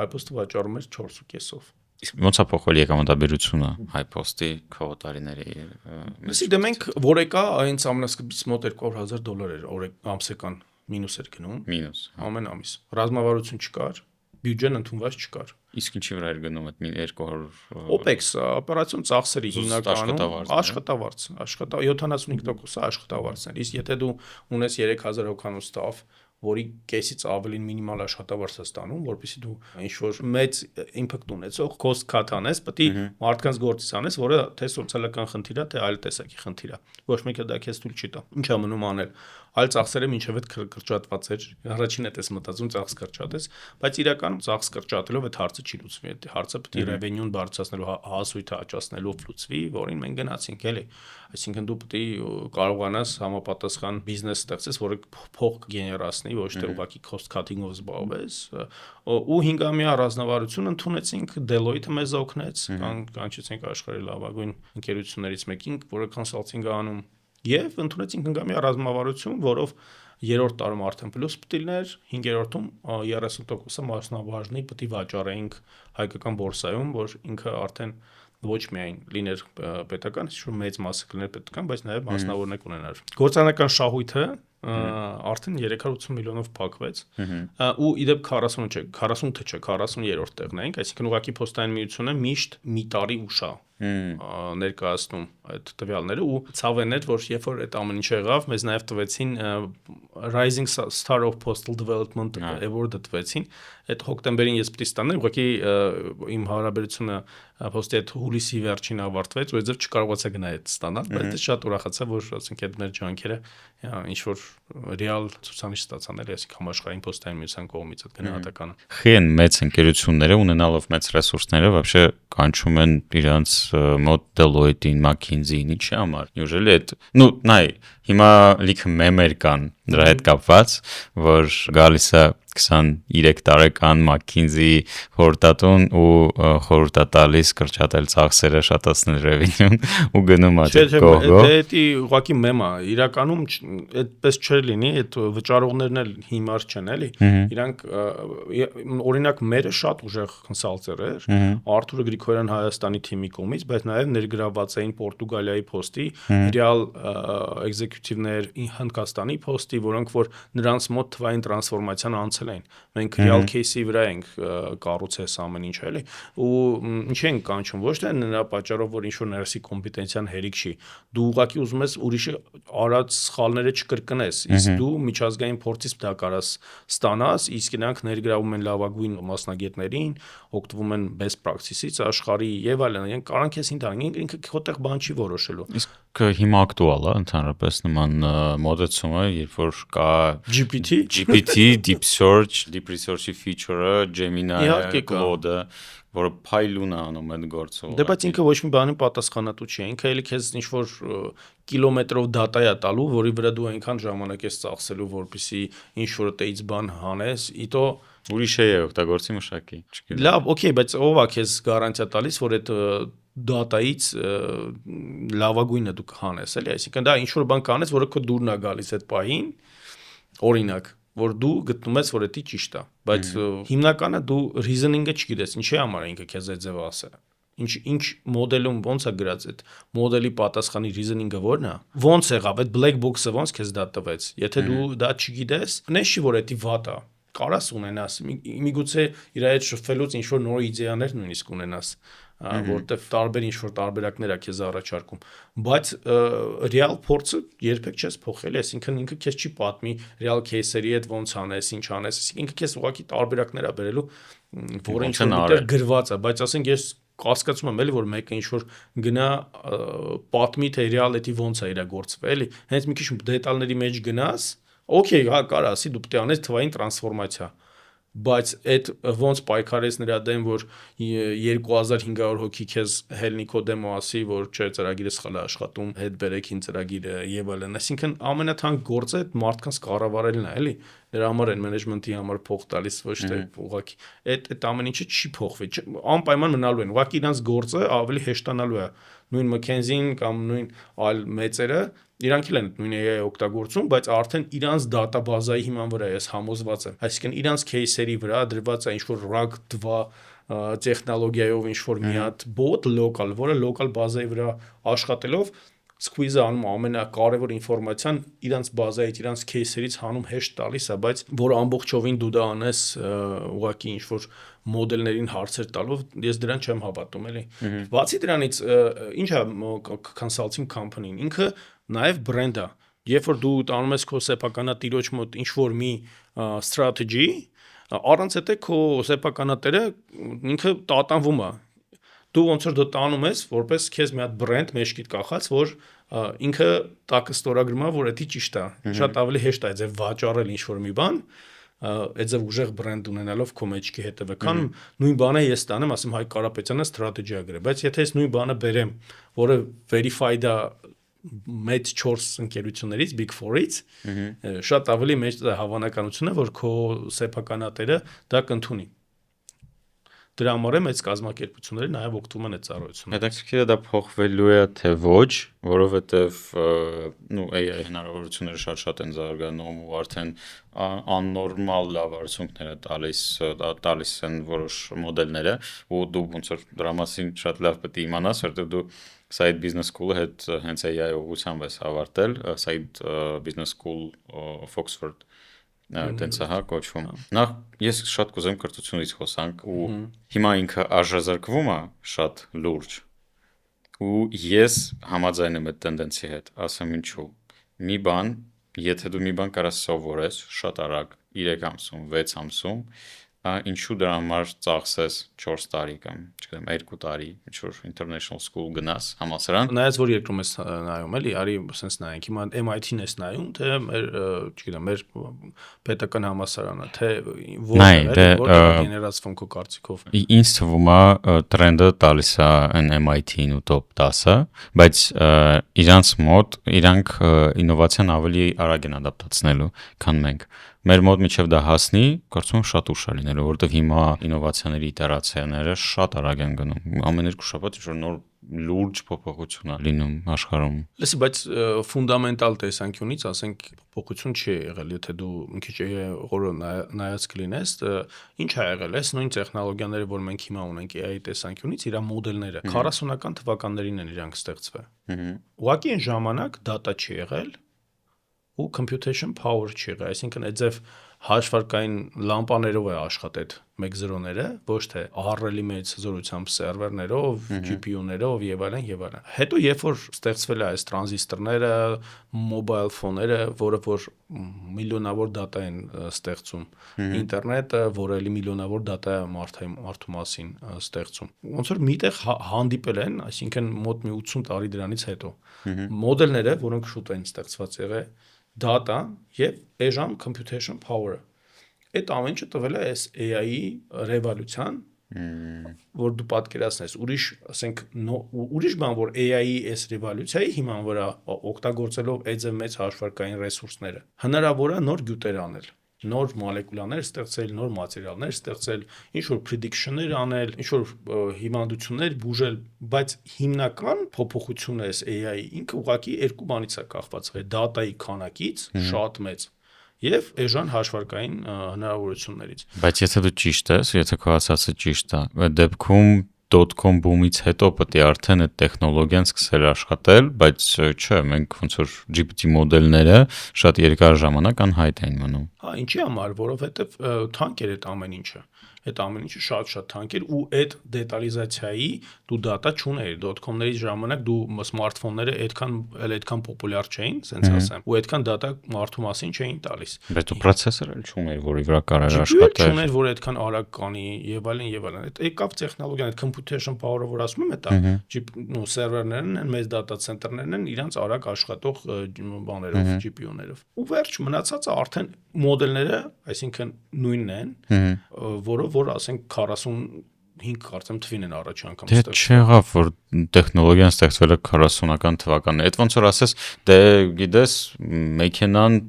HiPost-ը վաճառում էր 4.5-ով։ Իսկ ոնց է փոխվել եկամտաբերությունը HiPost-ի քո տարիների։ Իսկ դե մենք որ եկա, այնց ամենասկզբից մոտ $200,000 էր ամսական մինուս էր գնում։ Մինուս։ Ամեն ամիս։ Ռազմավարություն չկար, բյուջեն ընդունված չկար։ Իսկ ինչի վրա էր գնում այդ 200 OPEX, օպերացիոն ծախսերի հիմնականում աշխատավարձ, 75%-ը աշխատավարձն է։ Իսկ եթե դու ունես 3000 հոգանոց staff, որի կեսից ավելին մինիմալ աշխատավարձ է ստանում, որովհետեւ դու ինչ որ մեծ impact ունեցող cost cut անես, պետք է մարդկանց գործից անես, որը թե սոցիալական խնդիր է, թե այլ տեսակի խնդիր է։ Ոչ մեկը դա քեզ թույլ չի տա։ Ինչ է մնում անել։ Այլ ծախսերը մինչև այդ կրճատված էր։ Առաջին էս մտածում ծախս կրճատես, բայց իրականում ծախս կրճատելով այդ հարցը չի լուծվի։ Այդ հարցը պետք է revenue-ն բարձրացնելու, հասույթը աճացնելով լուծվի, որին մենք գնացինք էլի։ Այսինքն դու պետք է կարողանաս համապատասխան բիզնես ստեղծես, որը փող կգեներացնի, ոչ թե ուղղակի cost cutting-ով զբաղվես։ Ու 5-ամյա ռազմավարություն ընդունեցինք, Deloitte-ը մեզ օգնեց, կանչեցինք աշխարհի լավագույն ընկերություններից մեկին, որը consulting-ը անում, եւ ընդունեցինք 5-ամյա ռազմավարություն, որով 3-րդ տարում արդեն պլյուս պետք լիներ, 5-րդում 30%-ը մասնաբաժնի պետք է վաճառեինք հայկական բորսայում, որ ինքը արդեն ոչ միայն լիներ պետական, ինչ-որ մեծ մասը կլիներ պետական, բայց նաև մասնավորներ ունենար։ Գործանական շահույթը արդեն 380 միլիոնով փակվեց ու իդեպ 48 չէ, 40-րդ տեղն ենք, այսինքն ուղղակի փոստային միությունը միշտ մի տարի ուշ է ներկայացնում այդ տվյալները ու ցավն էր, որ երբ որ այդ ամեն ինչ եղավ, մեզ նաև տվեցին Rising Star of Postal Development Award-ը տվեցին։ Այդ հոկտեմբերին ես պիտի ստանալ, ուղղակի իմ հարաբերությունը փոստի հետ հուլիսի վերջին ավարտվեց, ու այդպես չկարողացա գնալ այդ ստանալ, բայց շատ ուրախացա, որ ասենք այդ մեր ջանքերը ինչ որ ռեալ ցուցանիշ ստացան, էլի, այսինքն համաշխարհային փոստային միության կողմից այդ գնահատականը։ Խեն մեծ ընկերությունները ունենալով մեծ ռեսուրսները вообще կանչում են իրանց մոտ Deloitte-ին, McKinsey-ին, ինչի համար։ Usually այդ, նայ, հիմա լիքը մեմեր կան, դրա հետ կապված, որ գալիս է 23 տարեկան McKinsey խորհրդատուն ու խորհուրդ է տալիս կրճատել ծախսերը, շատացնել revenue-ն ու գնում է գողո։ Դա ուղղակի մեմ է, իրականում այդպես չէր լինի, այդ վճարողներն էլ հիմար չեն, էլի։ Իրանք օրինակ մերը շատ ուժեղ կոնսալտեր էր, Արթուր Գրիգորյան Հայաստանի թիմի կողմից, բայց նաև ներգրաված էին Պորտուգալիայի փոստի, ռեալ էկզեկյուտիվներ Հնդկաստանի փոստի, որոնք որ նրանց մոտ թվային տրանսֆորմացիան անցել են։ Մենք real case-ի վրա ենք կառուցել ամեն ինչ, էլի։ Ու ինչ են կանչում, ոչ թե նրա պատճառով, որ ինչ-որ ներսի կոմպետենցիան հերիք չի։ Դու ուղղակի ուզում ես ուրիշի արած սխալները չկրկնես, իսկ դու միջազգային փորձից դա կարաս ստանաս, իսկ նրանք ներգրավում են լավագույն մասնագետներին, օգտվում են best practice-ից աշխարհի եւ այլն, իրենք կարան քեզ ինտանին, ինքը քոտեղ բան չի որոշելու։ Իսկ հիմա ակտուալ է ընդհանրապես նման մոդեցումը, երբ որ կա GPT, Deep Search, Deep Research-ի feature-ը, Gemini-ը, Claude-ը, որը փայլուն է անում այդ գործը։ Դե բայց ինքը ոչ մի բանի պատասխանատու չի, ինքը էլի քեզ ինչ-որ կիլոմետրով դատա է տալու, որի վրա դու այնքան ժամանակ ես ծախսելու, որպեսզի ինչ-որ տեից բան հանես, իտո ուրիշ է օգտագործի մշակի։ Լավ, օքեյ, բայց ով է քեզ գարանտիա տալիս, որ այդ դատայից լավագույնը դու կհանես, էլի, այսինքն դա ինչ-որ բան կանես, որը քո դուրն է գալիս այդ պահին, օրինակ, որ դու գտնում ես, որ դա ճիշտ է, բայց հիմնականը դու reasoning-ը չգիտես, ինչի համար է ինքը քեզ այդ ձևը ասել։ Ինչ մոդելում ոնց է գրած այդ մոդելի պատասխանի reasoning-ը ո՞րն է։ Ոնց եղավ այդ black box-ը ոնց քեզ դա տվեց։ Եթե դու դա չգիտես, նշի որ դա վատ է։ Կարաս ունենաս, միգուցե իր հետ շփվելուց ինչ-որ նոր իդեաներ նույնիսկ ունենաս, որտեղ տարբեր ինչ-որ տարբերակներ է քեզ առաջարկում, բայց real փորձը երբեք չես փոխել, այսինքն ինքը քեզ չի պատմի real case-երի հետ ոնց անես, ինչ անես, ինքը քեզ ուղղակի տարբերակներ է բերելու, որը ինչ-որ միտեղ գրված է, բայց ասենք ես կասկածում եմ էլի որ մեկը ինչ-որ գնա պատմի թե reality ոնց է իրագործվել, էլի, հենց մի քիչ դետալների մեջ գնաս, օքեյ, հա կարա ասի դու պետք է անես թվային տրանսֆորմացիա, բայց այդ ոնց պայքարես նրա դեմ, որ 2500 հոգի քեզ հելնիկո դեմո ասի, որ չէ, ծրագիրը սխալ է աշխատում, հետ բերեք ին ծրագիրը եւ այլն, այսինքն ամենաթանկ գործը այդ մարդկանց կառավարելն է, էլի, դրա համար են մենեջմենտի համար փող տալիս, ոչ թե ուղղակի այդ ամեն ինչը չի փոխվի, անպայման մնալու են, ուղղակի իրանց գործը ավելի հեշտանալու է, նույն McKinsey-ին կամ նույն այլ մեծերը իրանք էլ են նույն AI օգտագործում, բայց արդեն իրանց դատաբազայի հիման վրա ես համոզված եմ, այսինքն իրանց кейսերի վրա դրված է ինչ-որ RAG 2 տեխնոլոգիայով ինչ-որ մի հատ bot local, որը local բազայի վրա աշխատելով squeeze-ը անում ամենակարևոր ինֆորմացիան իրանց բազայից, իրանց кейսերից հանում հեշտ տալիս է, բայց որ ամբողջովին դու դա անես ուղղակի ինչ-որ մոդելներին հարցեր տալով, ես դրան չեմ հավատում, էլի։ Բացի դրանից, ինչ է consulting company-ն, ինքը նաև brand է։ Երբ որ դու տանում ես քո սեփականատիրոջ մոտ ինչ-որ մի strategy, առանց այդ քո սեփականատերը ինքը տատանվում է։ Դու ոնց որ դու տանում ես, որպես քեզ մի հատ brand մեջքիդ կախած, որ ինքը տակը ստորագրում է, որ դա ճիշտ է։ Շատ ավելի հեշտ է այդ վաճառել ինչ-որ մի բան, այդ ձև ուժեղ brand ունենալով քո մեջքի հետևը, քան նույն բանը ես տանեմ, ասեմ Հայկ Կարապետյանը ստրատեգիա գրե, բայց եթե ես նույն բանը բերեմ, որը verified է մեծ 4 ընկերություններից Big 4-ից, շատ ավելի մեծ հավանականություն է, որ քո սեփականատերը դա կընդունի։ Դրա համար է մեծ կազմակերպությունները նաև օգտվում են այդ ծառայությունից։ Հետաքրքիր է դա փոխվելու է թե ոչ, որովհետև AI հնարավորությունները շատ են զարգանում ու արդեն աննորմալ լավ արդյունքներ է տալիս են որոշ մոդելները ու դու ոնց որ դրա մասին շատ լավ պետք է իմանաս, որովհետև դու Side Business School-ը հետ հենց AI ուղղությամբ ես ավարտել, Side Business School of Oxford տենց է հա կոչվում։ Նախ ես շատ կուզեմ կրթությունից խոսանք ու հիմա ինքը արժեզրկվում է շատ լուրջ ու ես համաձայն եմ այդ տենդենսի հետ, ասեմ ինչու։ Մի բան, եթե դու մի բան կարաս սովորես շատ արագ 3 ամսում, 6 ամսում, ինչու դրա համար ծախսես 4 տարի կամ, չգիտեմ, 2 տարի, ինչ որ international school գնաս համալսարան։ Նայած որ երկրում ես նայում, էլի, արի sense նայենք, հիմա MIT-ն ես նայում, թե մեր, չգիտեմ, մեր պետական համալսարանը, թե որտեղ գեներացվում քո կարծիքով։ Ինձ թվում է տրենդը տալիս է այն MIT-ին ու top 10-ը, բայց իրանք ինովացիան ավելի արագ են ադապտացնելու, քան մենք։ Մեր մոտ միջև դա հասնի, կարծում եմ շատ ուշ է լինելու, որովհետև հիմա ինովացիաների իտերացիաները շատ արագ են գնում։ Ամեն 2 շաբաթ ինչ-որ նոր լուրջ փոփոխություն է լինում աշխարհում։ Լսի, բայց ֆունդամենտալ տեսանկյունից, ասենք, փոփոխություն չի եղել, եթե դու մի քիչ օրը նայած կլինես, ինչ ա եղել, այս նույն տեխնոլոգիաները, որ մենք հիմա ունենք AI տեսանկյունից, իր մոդելները 40-ական թվականներին են իրանք ստեղծվել։ Ուղղակի այն ժամանակ data չի եղել ու computation power չի եղել, այսինքն այդ ձև հաշվարկային լամպաներով է աշխատել մեկ զրոները, ոչ թե ահռելի մեծ զորությամբ սերվերներով, GPU-ներով եւ այլն եւ այլն։ Հետո երբ որ ստեղծվել է այս տրանզիստորները, մոբայլ ֆոնները, որը որ միլիոնավոր դատա են ստեղծում, ինտերնետը, որը էլի միլիոնավոր դատա է մարդու մասին ստեղծում։ Ոնց որ միտեղ հանդիպել են, այսինքն մոտ մի 80 տարի դրանից հետո մոդելները, որոնք շուտ են ստեղծված եղել, data եւ էժան computation power-ը։ Այդ ամեն ինչը տվել է այս AI-ի ռևոլյուցիան, որ դու պատկերացնես, ասենք, ուրիշ բան, որ AI-ի այս ռևոլյուցիայի հիման վրա օգտագործելով այդ մեծ հաշվարկային ռեսուրսները, հնարավոր է նոր գյուտեր անել, նոր մոլեկուլաներ ստեղծել, նոր մատերիալներ ստեղծել, ինչ-որ prediction-ներ անել, ինչ-որ հիվանդություններ բուժել, բայց հիմնական փոփոխությունը այս AI-ի ինքը ուղղակի երկու բանից է կախված, data-ի քանակից շատ մեծ եւ էժան հաշվարկային հնարավորություններից։ Բայց եթե դու ճիշտ ես, եթե քո ասածը ճիշտ է, այդ դեպքում dot-com boom-ից հետո պետք է արդեն այդ տեխնոլոգիան սկսել աշխատել, բայց չէ, մենք ոնց որ GPT մոդելները շատ երկար ժամանակ անհայտ են մնում։ Հա, ինչի համար, որովհետեւ թանկ էր այդ ամեն ինչը։ Այդ ամեն ինչը շատ թանկ էր ու այդ դետալիզացիայի դու data չուներ, dot-com-ների ժամանակ դու սմարթֆոնները այդքան պոպուլյար չէին, ասենց ասեմ, ու այդքան data մարդու մասին չէին տալիս։ Բայց դու processor էլ չուներ, որի վրա կարար աշխատել։ Չուներ, որ այդքան արագ կանի եւ այլն եւ այլն։ Այդ եկավ տեխնոլոգիան, այդ computation power-ը, որ ասում եմ, դա սերվերներն են, մեծ data center-ներն են, իրանց արագ աշխատող բաներով, GPU-ներով։ Ու վերջ մնացածը արդեն մոդելները, այսինքն նույնն են, որ ասենք 45 կարծեմ թվին են առաջ անգամ ստեղծվել։ Դե չեղավ, որ տեխնոլոգիան ստեղծվել է 40-ական թվականներին։ Այդ ոնց որ ասես, դե գիտես, մեքենան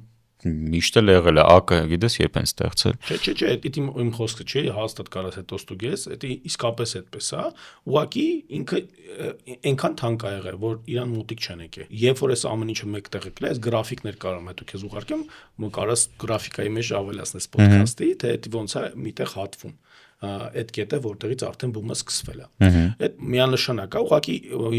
միշտ էլ եղել է, ԱԿ-ը գիտես երբ են ստեղծել։ Չէ, դա իմ խոսքը չէ, հաստատ կարաս հետո ստուգես, դա իսկապես այդպես է, ուղղակի ինքը այնքան թանկ ա եղել, որ իրան մոտիկ չեն եկել։ Երբ որ այս ամեն ինչը մեկտեղ եկել է, այս գրաֆիկներ կարամ հետո քեզ ուղարկեմ, կարաս գրաֆիկայի մեջ ավելացնես ոդքասթի, թե դա ոնց է միտեղ հատվում։ Այդ կետը, որտեղից արդեն բումը սկսվել է։ Այդ միանշանակ է, ուղղակի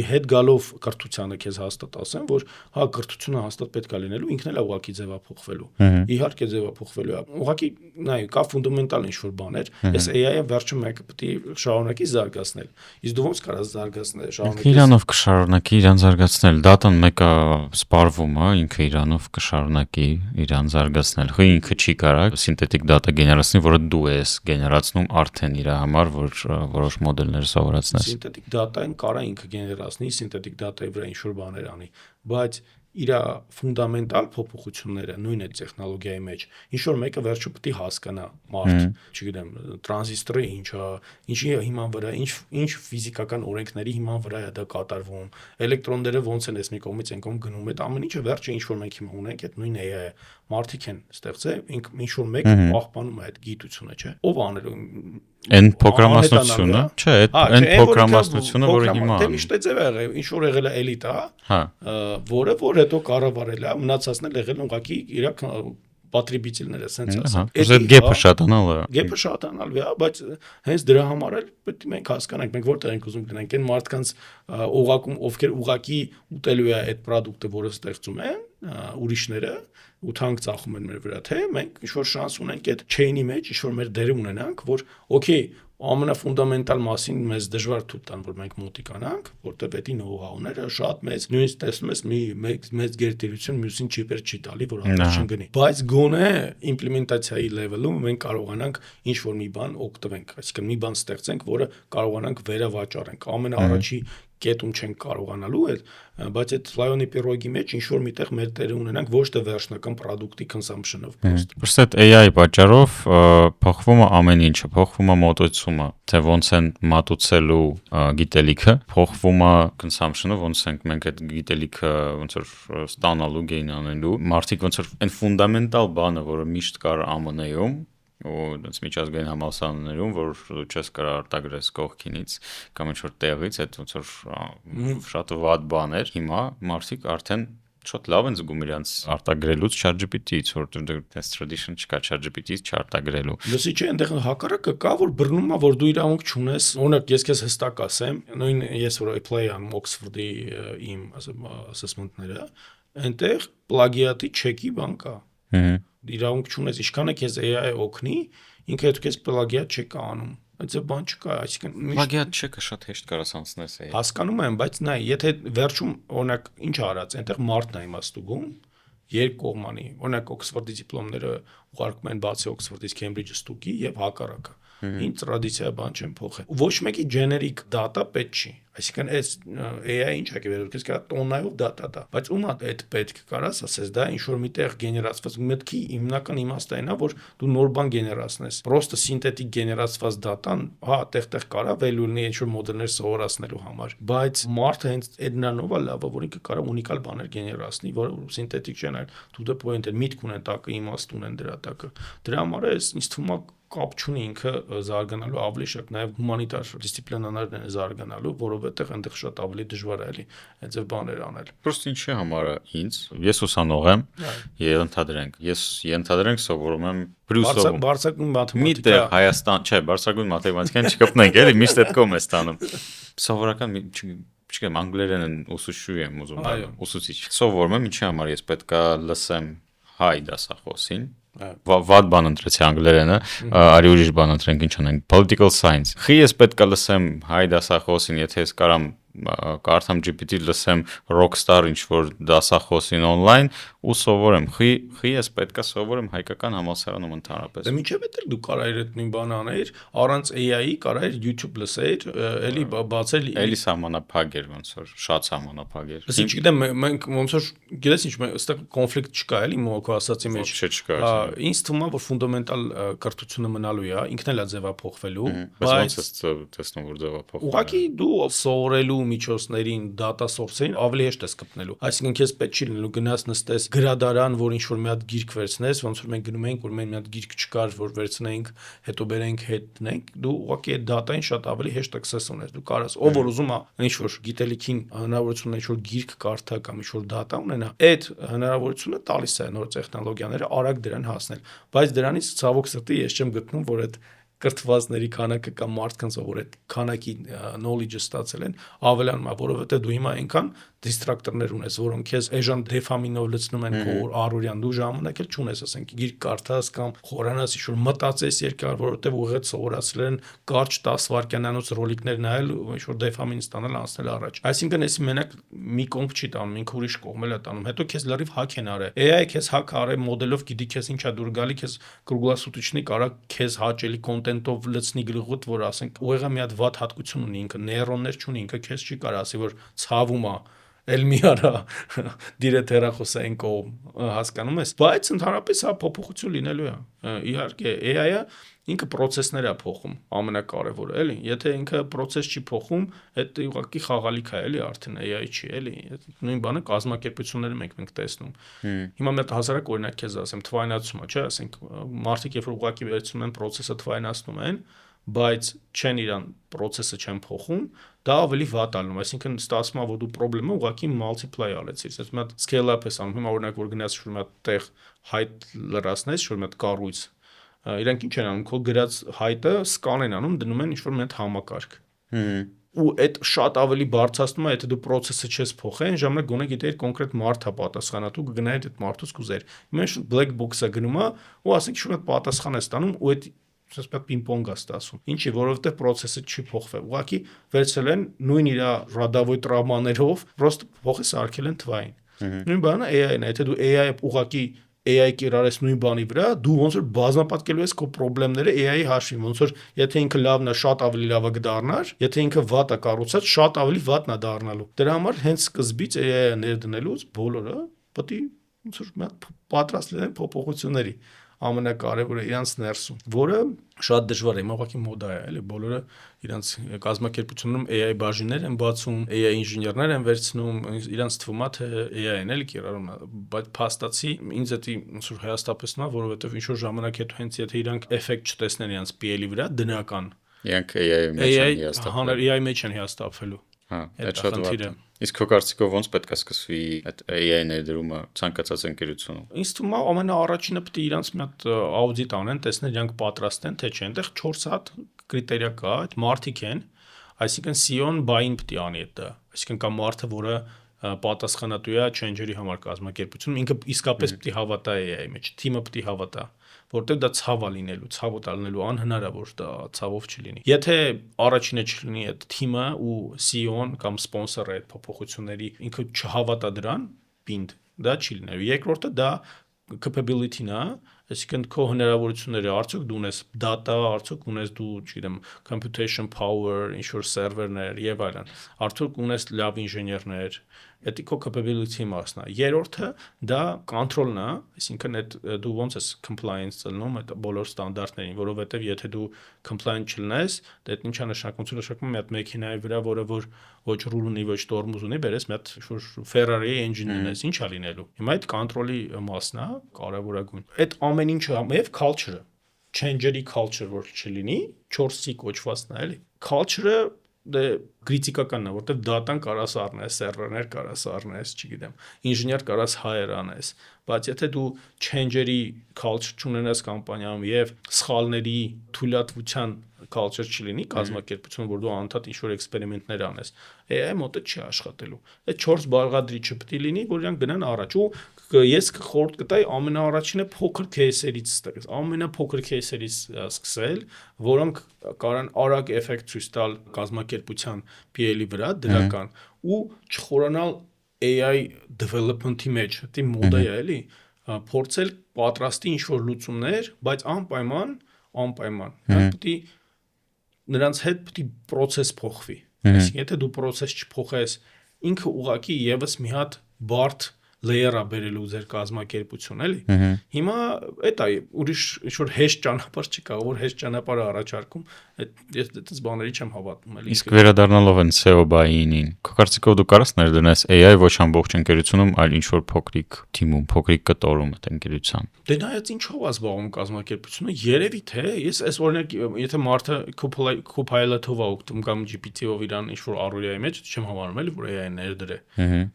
հետ գալով կրթությանը քեզ հաստատ ասեմ, որ հա կրթությունը հաստատ պետք է լինելու, ինքն էլ է ուղղակի ձևափոխվելու։ Իհարկե ձևափոխվելու է։ Ուղղակի նայ, կա ֆունդամենտալ ինչ-որ բաներ, այս AI-ը վերջում մեկը պետք է շարունակի զարգացնել։ Իսկ դու ոնց կարաս զարգացնել, շարունակես։ Իրանով կշարունակի իրան զարգացնել, դատան մեկը սպառվում է, ինքը իրանով կշարունակի իրան զարգացնել։ Խո ինքը չի կարող սինթետիկ դատա գեներացնել, որը դու ես գեներացնում արդեն իր համար, որ որոշ մոդելներ սովորացնես։ Սինթետիկ դատային կարա ինքը գեներացնի, սինթետիկ դատայի վրա ինչ-որ բաներ անի, բայց իր ֆունդամենտալ փոփոխությունները նույն այդ տեխնոլոգիայի մեջ ինչ որ մեկը վերջում պետք է հասկանա մարդ, չգիտեմ, տրանզիստորը ինչ է, ինչի հիման վրա, ինչ ֆիզիկական օրենքների հիման վրա է դա կատարվում, էլեկտրոնները ոնց են այս մի կողմից այն կողմ գնում, այդ ամեն ինչը վերջը ինչ որ մենք հիմա ունենք, այդ նույն AI-ը մարդիկ են ստեղծել, ինչ որ մեկը պահպանում է այդ գիտությունը, չէ՞։ Ով անելու Այն պրոգրամացությունը, չէ, այն պրոգրամացությունը, որը հիմա դե միշտ է եղել, ինչ որ եղել է էլիտա, որը որ հետո կառավարել է, մնացածն էլ եղել ուղղակի իր պատրիբիցիլները, sense ասեմ։ Այդ գեփը շատանալ է։ Գեփը շատանալ է, բայց հենց դրա համար էլ պետք է մենք հասկանանք, մենք որտեղ ենք ուզում գնանք, այն մարդկանց օղակում, ովքեր ուղակի ուտելու է այդ product-ը, որը ստեղծում են, ուրիշները ու թանկ ծախում են մեր վրա, թե մենք ինչ որ շանս ունենք այդ chain-ի մեջ ինչ որ մեր դեր ունենանք, որ okay, ամենաֆունդամենտալ մասին մեզ դժվար թույլ տան, որ մենք մոտիկանանք, որտեղ պետք է know-how-ները շատ մեծ, նույնիսկ տեսնում ես մի մեծ գերտերություն մյուսին չիպեր չի տալի, որ հանդես չընկնի։ Բայց գոնե իմպլեմենտացիայի level-ում մենք կարողանանք ինչ որ մի բան օգտվենք, այսինքն մի բան ստեղծենք, որը կարողանանք վերավաճառենք։ Ամենաառաջի կետում չենք կարողանալու այդ, բայց այդ Lion-ի Pirog-ի մեջ ինչ որ միտեղ մեր տեղը ունենանք ոչ թե վերջնական product-ի consumption-ով post։ Պրոստը այդ AI պատճառով փոխվում է ամեն ինչը, փոխվում է մոտեցումը, թե ոնց են մատուցելու գիտելիքը, փոխվում է consumption-ը, ոնց ենք մենք այդ գիտելիքը ոնց որ ստանալու, gain անելու, մարդիկ ոնց որ այն ֆունդամենտալ բանը, որը միշտ կար ԱՄՆ-ում ու դից միջազգային համալսարաններում, որ չես կարող արտագրես կողքինից կամ ինչ որ տեղից, այդ ոնց որ շատ վատ բան էր, հիմա մարդիկ արդեն շատ լավ են զգում իրենց արտագրելուց ChatGPT-ից, որտեղ test tradition չկա ChatGPT-ից չարտագրելու։ Լսի չէ, այնտեղ հակառակը կա, որ բռնում է, որ դու իրավունք չունես։ Օրինակ, ես քեզ հստակ ասեմ, նույն ես որ apply անում Oxford-ի իմ assessment-ները, այնտեղ պլագիատի չեկի բան կա։ Իրավունք չունես, ինչքան է քեզ AI օգնի, ինքը հետ քեզ պլագիատ չկա անում։ Այդ բան չկա, այսինքն պլագիատ չկա շատ հեշտ կարաս անցնես AI։ Հասկանում եմ, բայց նայ, եթե վերջում օրինակ ինչ արած, այնտեղ մարդն է իմաստուգում, երկկողմանի, օրինակ Oxford-ի դիպլոմները ուղարկում են բացի Oxford-ից Cambridge ստուգի եւ հակառակը։ Ինչ տրադիցիա բան չեն փոխել։ Ոչ մեկի generic data պետք չի։ Այսինքն այս AI ինչ է գերել, քեզ կա տոննայով data դա, բայց ում է այդ պետք կարաս ասես, դա ինչ որ միտեղ գեներացված մտքի հիմնական իմաստը այն է, որ դու նոր բան գեներացնես։ Պրոստը սինթետիկ գեներացված data-ն, հա, տեղ-տեղ կարա value ունի ինչ որ մոդելներ սովորացնելու համար, բայց մարդը հենց այդ նրանով է լավը, որ ինքը կարա ունիկալ բաներ գեներացնի, որ սինթետիկ չեն, այլ to the point են, միտք ունեն տակը, իմաստ ունեն դրա տակը։ Դրա համար է ինձ թվում է կապ չունի ինքը զարգանալու ավելի շատ, նաև հումանիտար դիսցիպլինաներն են զարգանալու, որովհետև այնտեղ շատ ավելի դժվար է էլի այդ ձև բաներ անել։ Պրոստը ինչի համար է ինձ, ես ուսանող եմ, ենթադրենք, ես ենթադրենք սովորում եմ Բրյուսովում։ Բարձրագույն մաթեմատիկա։ Միտեղ Հայաստան, չէ, բարձրագույն մաթեմատիկան չկպնենք, էլի միշտ այդ կողմ է ստանում։ Սովորական չգիտեմ, անգլերեն են ուսուցչու եմ ուզում, ուսուցիչ։ Սովորում եմ, ինչի համար ես պետքա լսեմ հայ դասախոսին, վատ բան ընտրեցի անգլերենը, արի ուրիշ բան ընտրենք, ինչ անենք, political science։ Խի ես պետքա լսեմ հայ դասախոսին, եթե ես կարամ կարդամ GPT լսեմ Rockstar ինչ որ դասախոսին on-line ու սովորեմ։ Խի ես պետքա սովորեմ հայկական համալսարանում ընդհանրապես։ Դե միջև էլ դու կարայր այդ նույն բանը անել, առանց AI-ի կարայր YouTube լսել, էլի բացել էլի սահմանափակ էր ոնց որ շատ սահմանափակ էր։ Ես չգիտեմ, մենք ոնց որ գիտես ինչ, այստեղ կոնֆլիկտ չկա էլի մոքո ասացի մեջ։ Չկա։ Ինձ թվում է որ ֆունդամենտալ կրթությունը մնալու է, ինքն էլ է ձևափոխվելու, բայց ոնց է տեսնում որ ձևափոխվում։ Ուղղակի դու սովորելու միջոցներին, data source-ին ավելի հեշտ ես կպնելու։ Այսինքն քեզ պետք չի լինելու գնաս նստես գրադարան, որ ինչ որ մի հատ գիրք վերցնես, ոնց որ մենք գնում էինք, որ մենք մի հատ գիրք չկար, որ վերցնենք, հետո բերենք, հետ դնենք, դու ուղղակի այդ data-ին շատ ավելի հեշտ access ունես։ Դու կարաս, ով որ ուզում է ինչ որ գիտելիքին հնարավորություն ունի ինչ որ գիրք կարդա կամ ինչ որ data ունենա, այդ հնարավորությունը տալիս է նոր տեխնոլոգիաները արագ դրան հասնել։ Բայց դրանից ցավոք սրտի ես չեմ գտնում, որ այդ կրթվածների քանակը կամ մարդկանց որ այդ քանակի knowledge-ը ստացել են ավելանում է, որովհետև դու հիմա այնքան դիստրակտորներ ունես, որոնք քեզ էժան դեֆամինով լցնում են քո առօրյան, դու ժամանակ էլ չունես, ասենք գիրք կարդաս կամ խորանաս ինչ-որ մտածես երկար, որովհետև ուղղակի սովորացրել են կարճ 10 վայրկյանանոց ռոլիկներ նայել ու ինչ-որ դեֆամին ստանալ անցնել առաջ։ Այսինքն էսի մենակ մի կողմ չի տանում, ինքը ուրիշ կողմ էլ է տանում, հետո քեզ լրիվ հակ են արել։ AI քեզ հակ արել մոդելով, գիտի քեզ ինչա դուր գալի, քեզ կրուգլասուտիչնի կարա քեզ հաճելի կոնտենտով լցնի գլխուդ, որ ասենք ուղղակի մի հատ վատ հատկություն ունի, ինքը նեյրոններ չունի, ինքը քեզ չի կարա ասի, որ ցավում է էլ մի արա դիրետ հեռախոսային կողմ, հասկանում ես, բայց ընդհանրապես հա փոփոխություն լինելու է։ Իհարկե AI-ը ինքը process-ներ է փոխում, ամենակարևորը, էլի։ Եթե ինքը process չի փոխում, այդ ուղղակի խաղալիք է, էլի, արդեն AI չի, էլի։ Նույն բանը կազմակերպությունները մենք տեսնում։ Հիմա մի հատ հասարակ օրինակ քեզ ասեմ, թվայնացումը, չէ, ասենք մարդիկ երբ որ ուղղակի վերցնում են process-ը թվայնացնում են, բայց չեն իրան process-ը չեն փոխում, դա ավելի վատ ալնում, այսինքն ստացվում է որ դու խնդրեմը ուղղակի multiply արեցիր, այսպես մի հատ scale up ես անում, հիմա օրինակ որ գնաս շուտ մի հատ տեղ height լրացնես, շուտ մի հատ կառույց, իրանք ինչ են անում, քո գրած height-ը scan են անում, դնում են ինչ-որ մի հատ համակարգ։ Ու այդ շատ ավելի բարձրացնում է, եթե դու process-ը չես փոխել, այն ժամանակ գոնե գիտեիր կոնկրետ մարդ է պատասխանատու, կգնայիր այդ մարդուց կուզեր։ Հիմա black box-ը գնում է ու ասենք շուտ պատասխան է ստանում ու այդ ասես պետք պինգ-պոնգ է ստացվում։ Ինչի, որովհետև process-ը չի փոխվել։ Ուղղակի վերցրել են նույն իր ռադավոյ տրավմաներով, պրոստը փոխի սարքել են թվային։ Նույն բանը AI-ն է, եթե դու AI-ը ուղղակի AI կիրառես նույն բանի վրա, դու ոնց որ բազմապատկելու ես քո խնդիրները AI-ի հաշվին, ոնց որ եթե ինքը լավն է, շատ ավելի լավը կդառնար, եթե ինքը վատ է կառուցած, շատ ավելի վատն է դառնալու։ Դրա համար հենց սկզբից AI-ը ներդնելուց բոլորը պետք է ոնց որ մի հատ պատրաստ լինեն փոփոխությունների, ամենակարևորը իրանց ներսում, որը շատ դժվար է, հիմա ուղղակի մոդա է, էլի բոլորը իրանց կազմակերպությունում AI բաժիններ են բացում, AI ինժեներներ են վերցնում, իրանց թվում է թե AI-ն էլի կիրառում, բայց փաստացի ինձ դա ոնց որ հիասթափեցնում է, որովհետև ինչ որ ժամանակ հետո հենց եթե իրանք էֆեկտ չտեսնեն իրանց PL-ի վրա դնական, Իրանք AI-ի մեջ են հիասթափվել։ AI մեջ են հիասթափվելու։ Հա, դա շատ վատ է։ Իսկ քո կարծիքով ոնց պետք է սկսվի այդ AI ներդրումը ցանկացած ընկերությունում։ Ինձ թվում է ամենաառաջինը պետք է իրանց մի հատ աուդիտ անեն, տեսնեն իրանք պատրաստ են թե չէ։ Այնտեղ 4 հատ կրիտերիա կա, այդ մարդիկ են, այսինքն CEO-ն բային պետք է անի դա։ Այսինքն կա մարդը, որը պատասխանատու է change-երի համար կազմակերպությունում, ինքը իսկապես պետք է հավատա AI-ի մեջ, թիմը պետք է հավատա, որտեղ դա ցավ է լինելու, ցավ է լինելու անհնարավոր դա ցավով չլինի։ Եթե առաջինը չլինի այդ թիմը ու CEO-ն կամ սպոնսորը այդ փոփոխությունների ինքը չհավատա դրան, պինդ, դա չի լինելու։ Երկրորդը դա capability-ն է, այսինքն քո հնարավորությունները, արդյոք դու ունես data, արդյոք ունես դու, չգիտեմ, computation power, ինչ-որ սերվերներ եւ այլն, արդյոք ունես լավ ինժեներներ, դա քո capability-ի մասն է։ Երրորդը դա control-ն է, այսինքն այդ դու ոնց ես compliance ծլնում այդ բոլոր ստանդարտներին, որովհետեւ եթե դու compliant չլինես, դա ինչ է նշանակում, նշանակում մի հատ մեքենայի վրա, որը որ ոչ ռուլ ունի, ոչ տորմուզ ունի, բերես մի հատ Ferrari engine ունես, ի՞նչ է լինելու։ Հիմա այդ control-ի մասն է կարևորագույն։ Այդ ամեն ինչը եւ culture-ը, change-երի culture որ չլինի, 4C կոչվածն է, էլի։ Culture-ը դե քրիտիկականն է, որտեվ data-ն կարաս առնես, սերվերներ կարաս առնես, չգիտեմ, ինժեներ կարաս hire անես, բայց եթե դու change-երի culture չունենաս կամպանիայում եւ սխալների թույլատվության culture չլինի կազմակերպություն, որ դու անդադ ինչ-որ էքսպերիմենտներ անես, AI մոտը չի աշխատելու։ Այդ 4 բաղադրիչը պետք է լինի, որ իրանք գնան առաջ ու ես խորհուրդ կտայի ամենաառաջինը փոքր кейսերից ստեղծել, ամենափոքր кейսերից սկսել, որոնք կարան արագ էֆեկտ ցույց տալ կազմակերպության PL-ի վրա դրական ու չխորանալ AI development-ի մեջ, դա մոդա է, էլի, փորձել պատրաստի ինչ-որ լուծումներ, բայց անպայման, պետք է նրանց հետ պետք է process փոխվի։ Այսինքն եթե դու process չփոխես, ինքը ուղղակի եւս մի հատ բարդ layer-ը բերելու ձեր կազմակերպություն, էլի։ Հիմա այդ է, ուրիշ ինչ-որ հեշտ ճանապարհ չկա, որ հեշտ ճանապարհը առաջարկում, ես դες բաների չեմ հավատում, էլի։ Իսկ վերադառնալով են SEO բայինին, քո կարծիքով դու կարաս ներդնես AI ոչ ամբողջ ընկերությունում, այլ ինչ-որ փոքրիկ թիմում, փոքրիկ կտորում այդ ընկերության։ Դե նայած ինչով է զբաղվում կազմակերպությունը, երևի թե ես այս օրինակ եթե մարդը Copilot-ով է օգտվում կամ GPT-ով իրան ինչ-որ առօրյայի մեջ, չեմ համարում էլի որ AI ներդրե։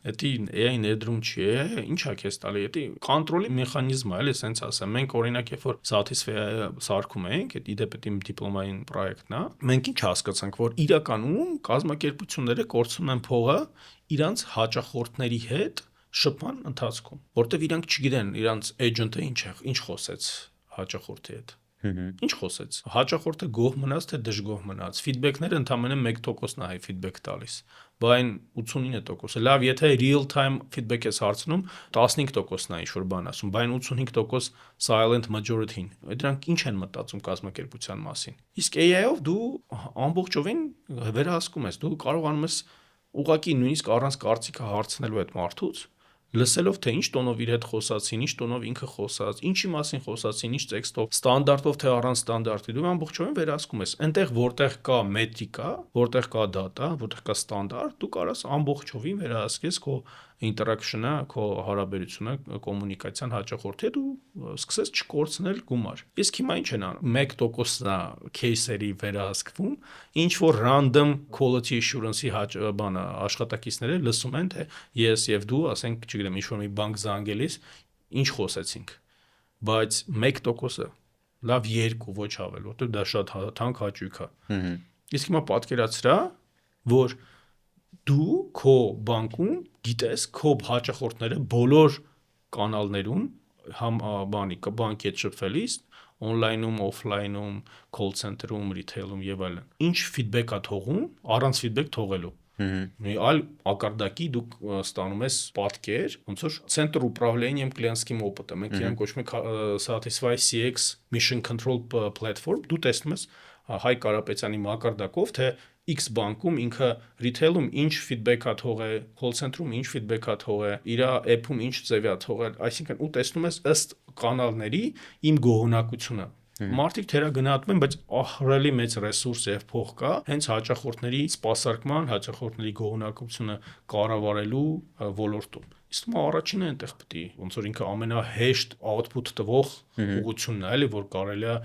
Դա AI ներդրում չի, ինչ է քեզ տալի, դա control-ի մեխանիզմ է, էլի սենց ասեմ։ Մենք օրինակ երբ որ Satisfy-ը սարքում ենք, այդ իդեպետի դիպլոմային պրոյեկտն է, մենք ինչ հասկացանք, որ իրականում կազմակերպությունները կորցնում են փողը իրանց հաճախորդների հետ շփման ընթացքում, որտեվ իրանք չգիտեն իրանց agent-ը ինչ խոսեց հաճախորդի հետ։ Ինչ խոսեց։ Հաճախորդը գոհ մնաց թե դժգոհ մնաց։ Ֆիդբեքները ընդամենը 1%-ն է հայ ֆիդբեք տալիս։ Բայն 89%-ը։ Լավ, եթե real time feedback ես հարցնում, 15%-ն է ինչ-որ բան ասում, բայն 85% silent majority-ն։ Դրանք ինչ են մտածում կազմակերպության մասին։ Իսկ AI-ով դու ամբողջովին վերահսկում ես, դու կարողանում ես ուղղակի նույնիսկ առանց կարծիքը հարցնելու այդ մարդուց լսելով թե ինչ տոնով իր հետ խոսացին, ինչ տոնով ինքը խոսած, ինչի մասին խոսացին, ինչ տեքստով, ստանդարտով թե առանց ստանդարտի, դու ամբողջովին վերահսկում ես։ Այնտեղ որտեղ կա մետրիկա, որտեղ կա data, որտեղ կա ստանդարտ, դու կարաս ամբողջովին վերահսկես քո interaction-ը, քո հարաբերությունը, կոմունիկացիան հաճախորդի հետ ու սկսես չկորցնել գումար։ Իսկ հիմա ինչ են անում։ 1%-ն է case-երի վերահսկվում, ինչ որ random quality assurance-ի բանը աշխատակիցները լսում են թե ես եւ դու, ասենք, չգիտեմ, ինչ որ մի բանկ զանգելիս ինչ խոսեցինք, բայց 1%-ը լավ 2 ոչ ավել, որտեղ դա շատ թանկ հաճույք է։ Իսկ հիմա պատկերացրա, որ դու քո բանկում գիտես քո հաճախորդները բոլոր կանալներուն բանկի հետ շփվելիս on-line-ում, off-line-ում, call center-ում, retail-ում եւ այլն։ Ինչ feedback-ա թողում, առանց feedback թողելու։ Մի այլ ակարդակի դուք ստանում ես պատկեր, ոնց որ Center Управлением клиентским опытом, մենք իրեն կոչում ենք Satisfy CX Mission Control Platform, դու տեսնում ես Հայ Կարապետյանի մակարդակով, թե X բանկում ինքը retail-ում ինչ feedback-ա թողել, call center-ում ինչ feedback-ա թողել, իր app-ում ինչ ձևի-ա թողել, այսինքն ու տեսնում ես ըստ կանալների իմ գոհունակությունը։ Մարդիկ թերագնահատում են, բայց ահռելի մեծ ռեսուրս եւ փող կա հենց հաճախորդների սպասարկման, հաճախորդների գոհունակությունը կառավարելու ոլորտում։ Իսկ առաջինը այնտեղ պետք է ոնց որ ինքը ամենահեշտ output տվող ուղղությունն է, էլի որ կարելի է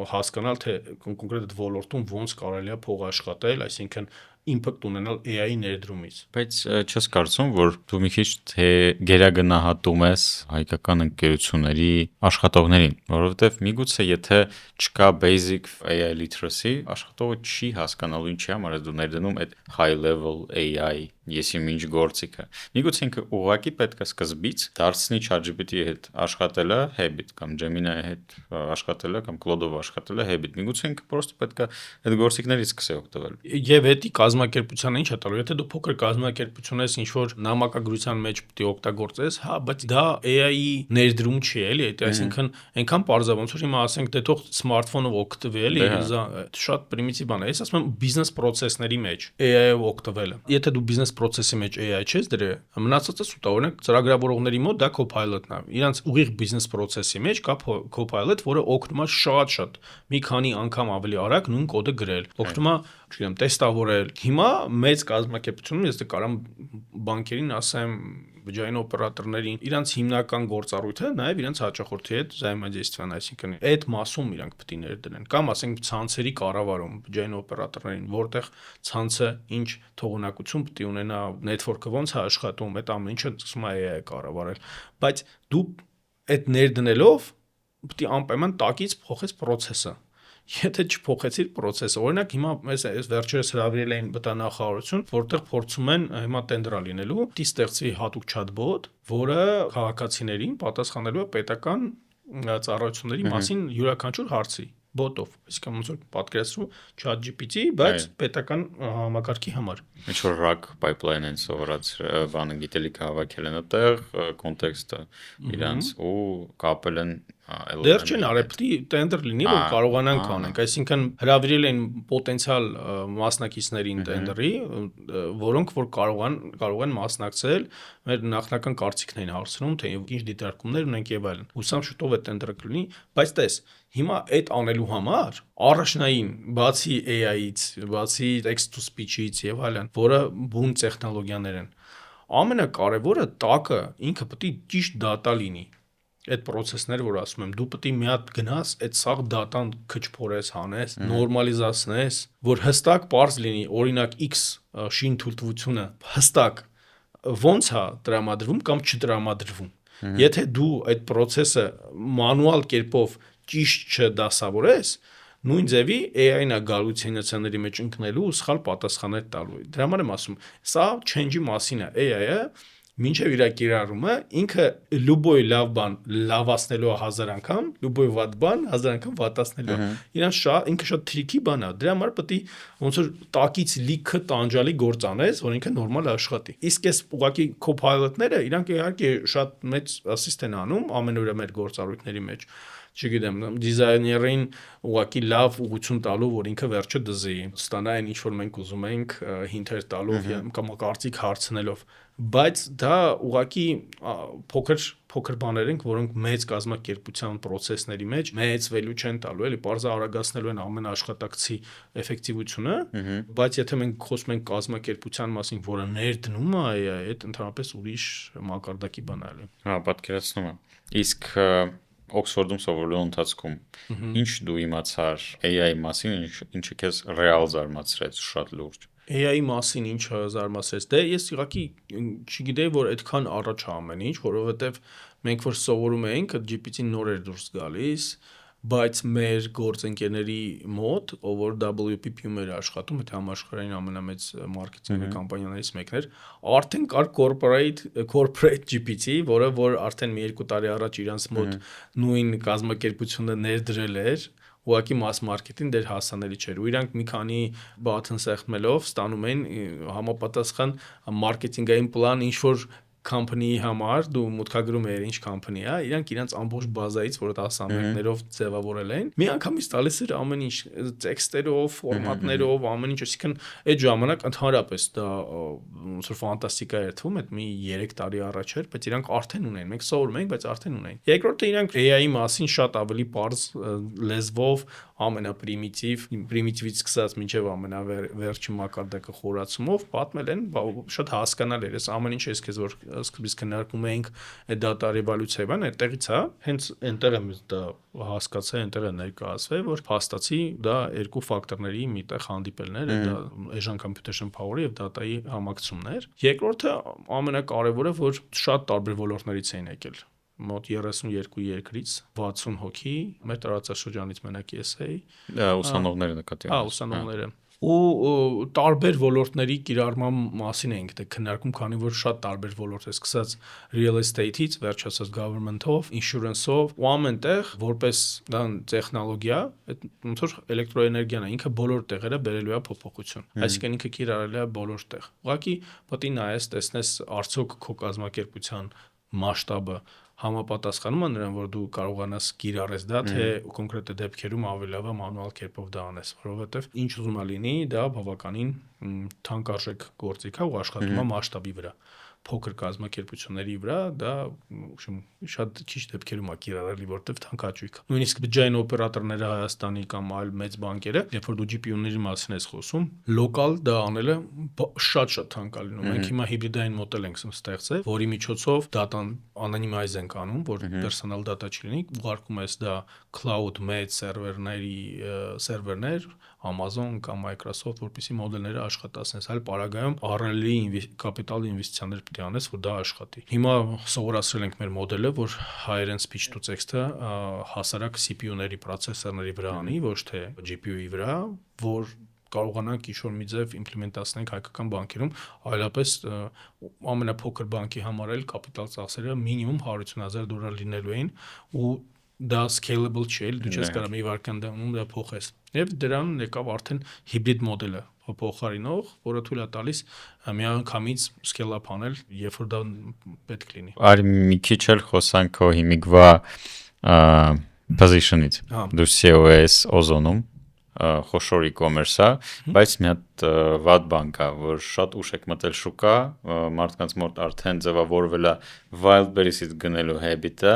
հասկանալ թե կոնկրետ այդ ոլորտում ոնց կարելի է փող աշխատել, այսինքն impact ունենալ AI-ի ներդրումից։ Բայց չես կարծում, որ դու մի քիչ թե գերագնահատում ես հայկական ընկերությունների աշխատողներին, որովհետև միգուցե եթե չկա basic AI literacy, աշխատողը չի հասկանալու ինչի համար ես դու ներդնում այդ high level AI եսիմ ինչ գործիքը։ Միգուցե ինքը ուղղակի պետք է սկզբից դարձնի ChatGPT-ի հետ աշխատելը habit կամ Gemini-ի հետ աշխատելը կամ Claude-ով աշխատելը habit։ Միգուցե ինքը պրոստը պետք է այդ գործիքներից սկսի օգտվել։ Եվ էդի կազմակերպությանը ինչ է տալու, եթե դու փոքր կազմակերպություն ես, ինչ որ նամակագրության մեջ պետք է օգտագործես, հա, բայց դա AI-ի ներդրում չի, էլի, այսինքն այնքան պարզ է, ոնց որ հիմա ասենք դե թող սմարթֆոնով օգտվի, էլի, շատ պրիմիտիվ բան է։ Ես ասում եմ բիզնես process-ների մեջ AI-ով օգտվելը։ Եթե դու բիզնես process-ի մեջ AI չես դրել, մնացածը սուտ է, օրինակ ծրագրավորողների մոտ դա Copilot-ն է։ Իրանց ուղիղ բիզնես process-ի մեջ կա Copilot, որը օգնում է շատ մի քանի անգամ ավելի արագ նույն կոդը գրել։ Օգնում է, չգիտեմ, տեստավորել։ Հիմա մեծ կազմակերպությունում ես դե կարամ բանկերին ասեմ, բջջային օպերատորներին, իրանց հիմնական գործառույթը նաև իրանց հաճախորդի հետ взаимодействие-ն, այսինքն այդ մասում իրանք պետք է ներդնեն։ Կամ ասենք ցանցերի կառավարում բջջային օպերատորներին, որտեղ ցանցը ինչ թողունակություն պետք է ունենա, network-ը ոնց է աշխատում, այդ ամեն ինչը սկսում է AI-ը կառավարել։ Բայց դու այդ ներդնելով պետք է անպայման տակից փոխես process-ը։ Եթե չփոխեցիր process-ը, օրինակ հիմա մեզ վերջերս հրավիրել էին բտանախարարություն, որտեղ փորձում են հիմա տենդրա լինելու, դի ստեղծվի հատուկ chatbot, որը քաղաքացիներին պատասխանելու է պետական ծառայությունների մասին յուրաքանչյուր հարցի բոտով, այսինքն ոնց որ պատկերացրու ChatGPT, բայց պետական համակարգի համար։ Ինչ որ RAG pipeline են սովորած բանը գիտելիքը հավաքել են այդտեղ, կոնտեքստը իրանց ու կապել են Դեռ չեն արել, պետք է տենդեր լինի, որ կարողանանք անենք, այսինքն հրավիրել են պոտենցիալ մասնակիցներին տենդերի, որոնք որ կարող են մասնակցել, մեր նախնական կարծիքն են հարցնում, թե ինչ դիտարկումներ ունենք եւ այլն։ Հուսամ շուտով այդ տենդերը կլինի, բայց տես, հիմա այդ անելու համար առաջնային բացի AI-ից, բացի text to speech-ից եւ այլն, որը բուն տեխնոլոգիաներ են, ամենակարևորը տակը ինքը պետք է ճիշտ data լինի։ Այդ process-ները, որ ասում եմ, դու պետք է մի հատ գնաս, այդ սաղ դատան քչփորես, հանես, նորմալիզացնես, որ հստակ པարզ լինի, օրինակ X շինթույլտվությունը հստակ ոնց է տրամադրվում կամ չտրամադրվում։ Եթե դու այդ process-ը մանուալ կերպով ճիշտ չդասավորես, նույն ձևի AI-ն է գալու ցենցիաների մեջ ընկնելու ու սխալ պատասխաններ տալու։ Դրա համար եմ ասում, սա change-ի մասին է, AI-ը մինչև իր կիրառումը ինքը լուբոյ լավ բան լավացնելու 1000 անգամ, լուբոյ վատ բան 1000 անգամ վատացնելու։ Ինքը շատ թրիքի բան է։ Դրա համար պետք է ոնց որ տակից լիքը տանջալի գործ անես, որ ինքը նորմալ աշխատի։ Իսկ այս ուղղակի co-pilot-ները իրանք իհարկե շատ մեծ assist են անում ամենօրյա մեր գործառույթների մեջ։ Չգիտեմ, դիզայներին ուղղակի լավ ուղղություն տալու, որ ինքը վերջը դզի, ստանա այն ինչ որ մենք ուզում ենք, հինթեր տալով կամ կարծիք հարցնելով, բայց դա ուղղակի փոքր բաներ են, որոնք մեծ կազմակերպության process-ների մեջ մեծ value չեն տալու, էլի բարձր արագացնելու են ամեն աշխատակցի էֆեկտիվությունը, բայց եթե մենք խոսում ենք կազմակերպության մասին, որը ներդնում է AI, այդ ընդհանրապես ուրիշ մակարդակի բան է։ Հա, պատկերացնում եմ։ Իսկ Օքսֆորդում սովորելու ընթացքում ինչ դու իմացար AI մասին, ինչը քեզ ռեալ զարմացրեց շատ լուրջ։ AI-ի մասին ինչը զարմացրեց, դե ես իղակի չգիտեի, որ այդքան առաջ է ամեն ինչ, որովհետև մենք որ սովորում էինք, GPT-ն նոր էր դուրս գալիս, բայց մեր գործընկերների մոտ, ով որ WPP-ում էր աշխատում, այդ համաշխարհային ամենամեծ մարքեթինգ կամպանիաներից մեկն էր, արդեն կար corporate GPT, որը որ արդեն մի 2 տարի առաջ իրանց մոտ նույն կազմակերպությունը ներդրել էր, ուղղակի mass market-ին դեր հասանելի չէր, ու իրանք մի քանի button սեղմելով ստանում էին համապատասխան մարքեթինգային պլան, ինչ որ company-ի համար դու մուտքագրում ես ինչ company է, իրանք իրենց ամբողջ բազայից, որ 10-ամյակներով ձևավորել են, մի անգամից տալիս էր ամեն ինչ, տեքստերով, ֆորմատներով, ամեն ինչ, այսինքն այդ ժամանակ ընդհանրապես դա ոնց որ ֆանտաստիկա էր թվում, այդ մի 3 տարի առաջ էր, բայց իրանք արդեն ունեն, մենք սովորում ենք, բայց արդեն ունեն։ Երկրորդը իրանք AI-ի մասին շատ ավելի པարզ լեզվով primitiveից սկսած մինչև ամենավերջին մակարդակը խորացումով պատմել են, շատ հասկանալ էր, այս ամեն ինչ ես քեզ որ սկզբից քննարկում էինք այդ data revolution-ը, այդտեղից է, հենց այնտեղ եմ դա հասկացա, այնտեղ է ներկայացվել, որ փաստացի դա երկու ֆակտորների միտեղ հանդիպելներ է, դա Asian computation power-ը եւ data-ի համակցումն էր։ Երկրորդը ամենակարևորը, որ շատ տարբեր ոլորտներից էին եկել մոտ 32 երկրից 60 հոգի, մեր տարածաշրջանից մենակ ես էի, ուսանողները նկատի ունես։ Ուսանողները ու տարբեր ոլորտների կիրառման մասին ենք դե քննարկում, քանի որ շատ տարբեր ոլորտ է, սկսած real estate-ից, վերջացած government-ով, insurance-ով, ու ամենտեղ որպես դա տեխնոլոգիա, այդ ոնց որ էլեկտրոէներգիան է, ինքը բոլոր տեղերը բերելու է փոփոխություն։ Այսինքն ինքը կիրառել է բոլոր տեղ։ Ուղղակի պետք է նայես, տեսնես արդյոք քո կազմակերպության մասշտաբը համապատասխանում է նրան, որ դու կարողանաս կիրառես դա, թե կոնկրետ դեպքերում ավելի լավ է մանուալ կերպով դա անես, որովհետև ինչ ուզում է լինի, դա բավականին թանկարժեք գործիք է ու աշխատում է մասշտաբի վրա։ Փոքր կազմակերպությունների վրա դա շատ քիչ դեպքերում է կիրառելի, որտեղ թանկաճույք է։ Նույնիսկ բջջային օպերատորները Հայաստանի կամ այլ մեծ բանկերը, երբ որ դու GPU-ների մասին ես խոսում, լոկալ դա անելը շատ թանկ է լինում։ Մենք հիմա հիբրիդային մոդել ենք ստեղծել, որի միջոցով data-ն anonymize ենք անում, որ personal data չլինի, ուղարկում ես դա cloud մեծ սերվերներ, Amazon կամ Microsoft, որպեսզի մոդելները աշխատացնես, այլ պարագայում առելի կապիտալ ինվեստիցիաներ պետք է անես, որ դա աշխատի։ Հիմա սովորացրել ենք մեր մոդելը, որ higher-end speech to text-ը հասարակ CPU-ների, պրոցեսորների վրա անի, ոչ թե GPU-ի վրա, որ կարողանանք ինչ-որ մի ձև իմպլեմենտացնենք հայկական բանկերում, այլապես ամենափոքր բանկի համար էլ կապիտալ ծախսերը մինիմում $150,000 լինելու էին ու դա scalable չէ, դու չես կարող մի վայրկյանում դա փոխես։ Եվ դրան եկավ արդեն հիբրիդ մոդելը փոխարինող, որը թույլ է տալիս միանգամից scale up անել, երբ որ դա պետք լինի։ Արի մի քիչ էլ խոսանք քո հիմիկվա position-ից։ Դու CEO ես Ozon-ում, խոշոր e-commerce-ա, բայց մի հատ վատ բանկ է, որ շատ ուշ եք մտել շուկա, մարդկանց մոտ արդեն ձևավորվել է Wildberries-ից գնելու habit-ը,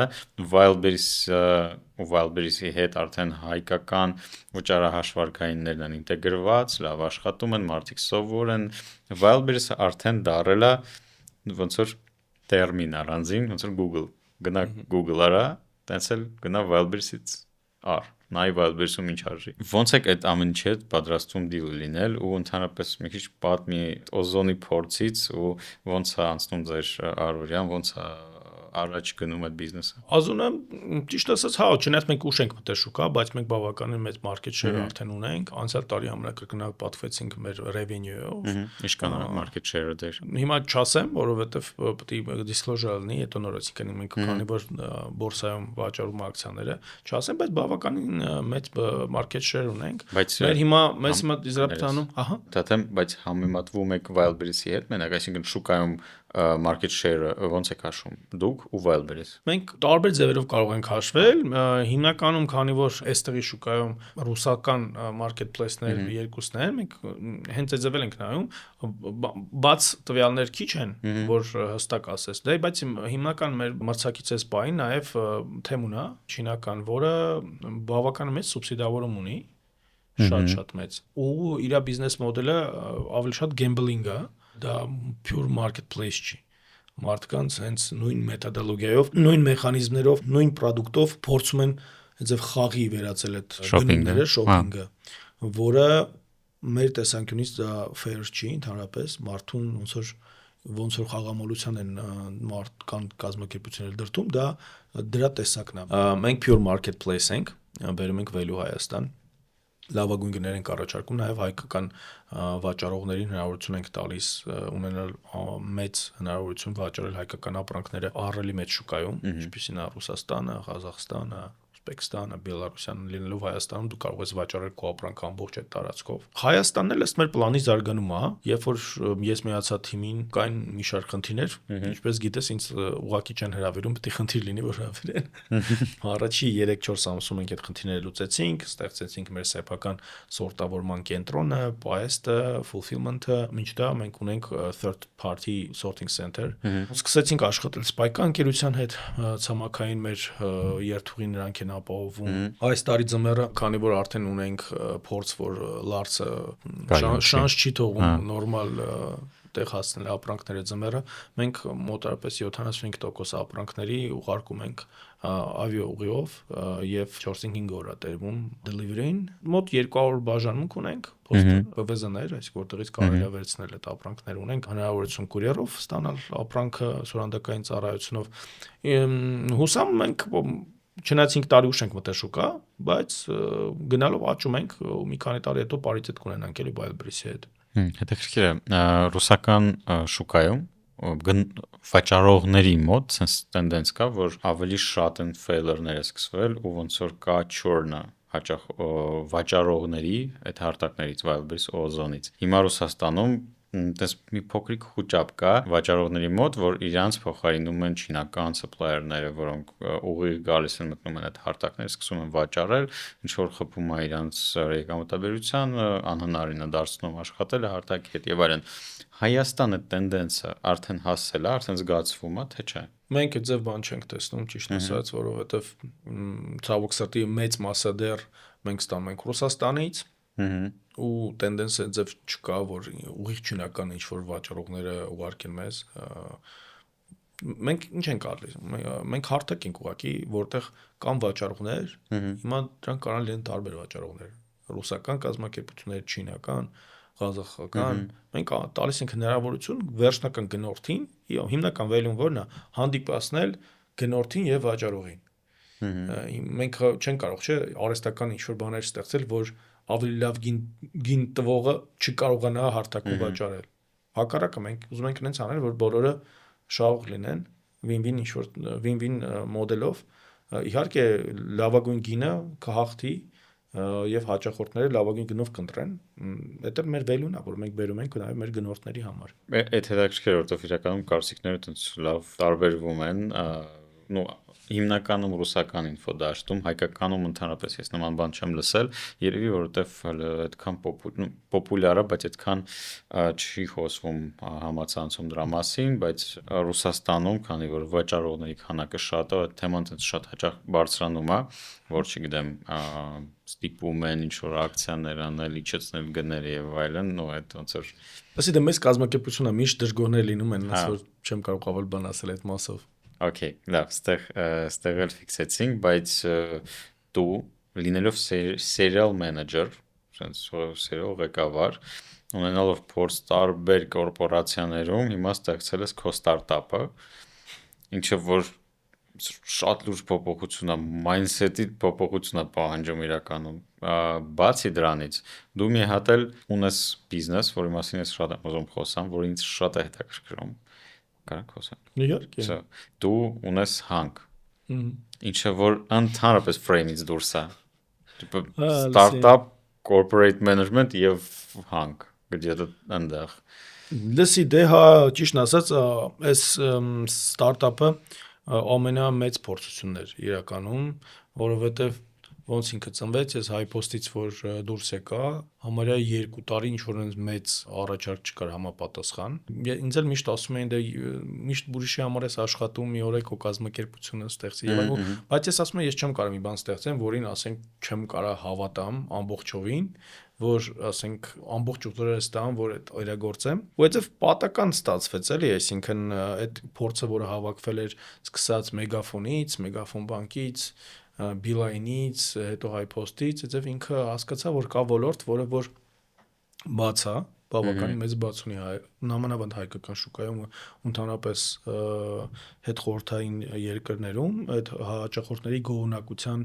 Wildberries-ի հետ արդեն հայկական վճարահաշվարկայիններն են ինտեգրված, լավ աշխատում են, մարդիկ սովոր են, Wildberries-ը արդեն դարել է ոնց որ տերմին առանձին, ոնց որ Google, գնա Google արա, տենց էլ գնա Wildberries-ից առ նայ Wildberries-ում ինչ արժի։ Ոնց է այդ ամեն ինչի հետ պատրաստվում դիլ լինել ու ընդհանրապես մի քիչ պատմի Ozon-ի փորձից ու ոնց է անցնում ձեր առօրյան, ոնց է առաջ գնում այդ բիզնեսը։ Ozon-ը ճիշտ ասած, հա, չնայած մենք ուշ ենք մտել շուկա, բայց մենք բավականին մեծ market share արդեն ունենք։ Անցյալ տարի ամենակրկնակ պատվեցինք մեր revenue-ով։ Ինչքան է market share-ը դեր։ Հիմա չասեմ, որովհետև պետք է disclosure լինի, հետո նորից կնենք մենք քանի որ բորսայում վաճառում ակցիաները, չասեմ, բայց բավականին մեծ market share ունենք։ Մեր հիմա մեզ դիզրապտանում, ահա։ Դատեմ, բայց համեմատվում եք Wildberries-ի հետ, մենակ, այսինքն շուկայում market share-ը ոնց է հաշվում դուք ու Wildberries։ Մենք տարբեր ձևերով կարող ենք հաշվել, հիմնականում քանի որ այստեղի շուկայում ռուսական marketplace-ներ երկուսն են, մենք հենց այդ ձևել ենք նայում, բաց տվյալներ քիչ են, որ հստակ ասես, դե բայց հիմնական մեր մրցակիցս բային նաև Temu-ն է, չինական, որը բավական մեծ սուբսիդավորում ունի, շատ մեծ, ու իր բիզնես մոդելը ավելի շատ gambling է, դա pure marketplace չի։ Մարդկանց հենց նույն մեթոդոլոգիայով, նույն մեխանիզմներով, նույն product-ով փորձում են ձև խաղի վերածել այդ գնումները, shopping-ը, որը մեր տեսանկյունից դա fair չի, ընդհանրապես մարդուն ոնց որ խաղամոլության են մարդկան կազմակերպությունները դրդում, դա դրա տեսակն է։ Մենք pure marketplace ենք, բերում ենք Value Հայաստան, լավագույն գներ ենք առաջարկում, նաև հայկական վաճառողներին հնարավորություն ենք տալիս ունենալ մեծ հնարավորություն վաճառել հայկական ապրանքները ահռելի մեծ շուկայում, ինչպիսին է Ռուսաստանը, Ղազախստանը, Ուզբեկստանը, Բելարուսյանը, լինելով Հայաստանում դու կարող ես վաճառել քո ապրանքը ամբողջ այդ տարածքով։ Հայաստանն էլ ըստ մեր պլանի զարգանում է, երբ որ ես միացա թիմին, կային մի շարք խնդիրներ, ինչպես գիտես, ինձ ուղղակի չեն հրավիրում, պետք է խնդիր լինի, որ հրավիրեն։ Առաջի 3-4 ամսում ենք այդ խնդիրները լուծեցինք, ստեղծեցինք մեր սեփական սորտավորման կենտրոնը, պայեստը, fulfillment-ը, մինչդեռ մենք ունենք third party sorting center։ Սկսեցինք աշխատել Spike ընկերության հետ, ցամաքային մեր երթուղին նրանք են ապահովում։ Այս տարի ձմեռը, քանի որ արդեն ունենք փորձ, որ լարսը շանս չի թողում նորմալ տեղ հասնել ապրանքները ձմեռը, մենք մոտարապես 75% ապրանքների ուղարկում ենք ավիա ուղիով եւ 4-5 օր է տևում delivery-ին։ Մոտ 200 բաժանմունք ունենք, PVZ-ներ, այսինքն որտեղից կարելի է վերցնել այդ ապրանքները ունենք, հնարավորություն կուրիերով ստանալ ապրանքը սուրանդակային ծառայությունով։ Հուսամ մենք չնայած 5 տարի ուշ ենք մտել շուկա, բայց գնալով աճում ենք ու մի քանի տարի հետո պարիտետ կունենանք էլի Wildberries-ի հետ։ Հետաքրքիր է, ռուսական շուկայում վաճառողների մոտ sense տենդենս կա, որ ավելի շատ են failure-ները սկսվել ու ոնց որ կա churn-ը հաճախ վաճառողների այդ հարթակներից Wildberries Ozone-ից։ Հիմա Ռուսաստանում դες մի փոքրիկ խոճապ կա վաճառողների մոտ, որ իրանց փոխարինում են չինական supplier-ները, որոնք ուղիղ գալիս են մտնում են այդ հարթակները, սկսում են վաճառել, ինչ որ խփում է իրանց եկամտաբերությանը, անհնարին է դարձնում աշխատել հարթակի հետ եւ այլն։ Հայաստանը տենդենսը արդեն հասել է, արդեն զգացվում է, թե չէ։ Մենք այդ ձև բան չենք տեսնում, ճիշտ ասած, որովհետեւ ցավոք սրտի մեծ մասը դեռ մենք ստանում ենք Ռուսաստանից ու տենդենսը ձև չկա, որ ուղիղ չինական ինչ-որ վաճառողները ուղարկեն մեզ։ Մենք ինչ ենք արել, մենք հարթակ ենք ուղակի, որտեղ կան վաճառողներ, հիմա դրանք կարող լինեն տարբեր վաճառողներ, ռուսական կազմակերպություններ, չինական, ղազախական, մենք տալիս ենք հնարավորություն վերջնական գնորդին, հիմնական value-ն որն է, հանդիպացնել գնորդին եւ վաճառողին։ Մենք չենք կարող, չէ, արհեստական ինչ-որ բաներ ստեղծել, որ ավելի լավ գին տվողը չկարողանա հարթակում վաճառել։ Հակառակը մենք ուզում ենք այնց անել, որ բոլորը շահող լինեն, win-win ինչ-որ win-win մոդելով։ Իհարկե լավագույն գինը կհաղթի եւ հաճախորդները լավագույն գնով կընտրեն։ Դա մեր value-ն է, որ մենք բերում ենք նաեւ մեր գնորդների համար։ Այդ հետաքրքիր որտով իրականում կարծիքները տենց լավ տարբերվում են, հիմնականում ռուսական ինֆո դաշտում, հայկականում ընդհանրապես ես նման բան չեմ լսել, երևի որովհետև այդքան պոպուլյար է, բայց այդքան չի խոսվում համացանցում դրա մասին, բայց Ռուսաստանում, քանի որ վաճառողների քանակը շատ է, այդ թեման այնց շատ հաճախ բարձրանում է, որ չգիտեմ, ստիպում են ինչ-որ ակցիաներ անել, իջեցնել գները եւ այլն, ու այդ ոնց որ Ասի դա մեծ կազմակերպություն է, միշտ դժգոհներ լինում են, ասես որ չեմ կարող ավելի բան ասել այդ մասով։ Okay, լավ, ստեղ էլ ֆիքսեցինք, բայց դու լինելով serial manager, serial ղեկավար, ունենալով փորձ տարբեր կորպորացիաներում, հիմա ստեղծել ես քո ստարտափը, ինչը որ շատ լուրջ փոփոխություն է, mindset-ի փոփոխություն է պահանջում իրականում։ Բացի դրանից, դու մի հատ էլ ունես բիզնես, որի մասին ես շատ եմ ուզում խոսամ, որ ինձ շատ է հետաքրքրում։ Կարանք խոսանք։ Իհարկե։ Դու ունես հանք։ Ինչը որ ընդհանրապես frame-ից դուրս է։ Startup, corporate management եւ հանք։ Գիտի այնտեղ։ Լսի, դե հա, ճիշտ ասած, այս ստարտափը ամենամեծ փորձությունն էր իրականում, որովհետեւ ոնց ինքը ծնվեց, այս HiPost-ից որ դուրս եկա, համարյա 2 տարի ինչ որ մեծ առաջարկ չկար համապատասխան։ Ինձ էլ միշտ ասում էին, դե միշտ ուրիշի համար ես աշխատում, մի օր քո կազմակերպությունը ստեղծի եւ այլն, բայց ես ասում եմ, ես չեմ կարող մի բան ստեղծեմ, որին ասենք չեմ կարող հավատամ ամբողջովին, որ ասենք ամբողջ ուժերս տամ, որ այդ իրագործեմ։ Ու այդպես պատական ստացվեց էլի, այսինքն այդ փորձը, որը հավաքվել էր սկսած Մեգաֆոնից, Մեգաֆոն բանկից, Beeline-ից, հետո HiPost-ից, այդպես ինքը հասկացա, որ կա ոլորտ, որը որ բաց է, բավականին մեծ բաց ունի նամանավանդ հայկական շուկայում ու ընդհանրապես հետխորհրդային երկրներում այդ հաճախորդների գոհունակության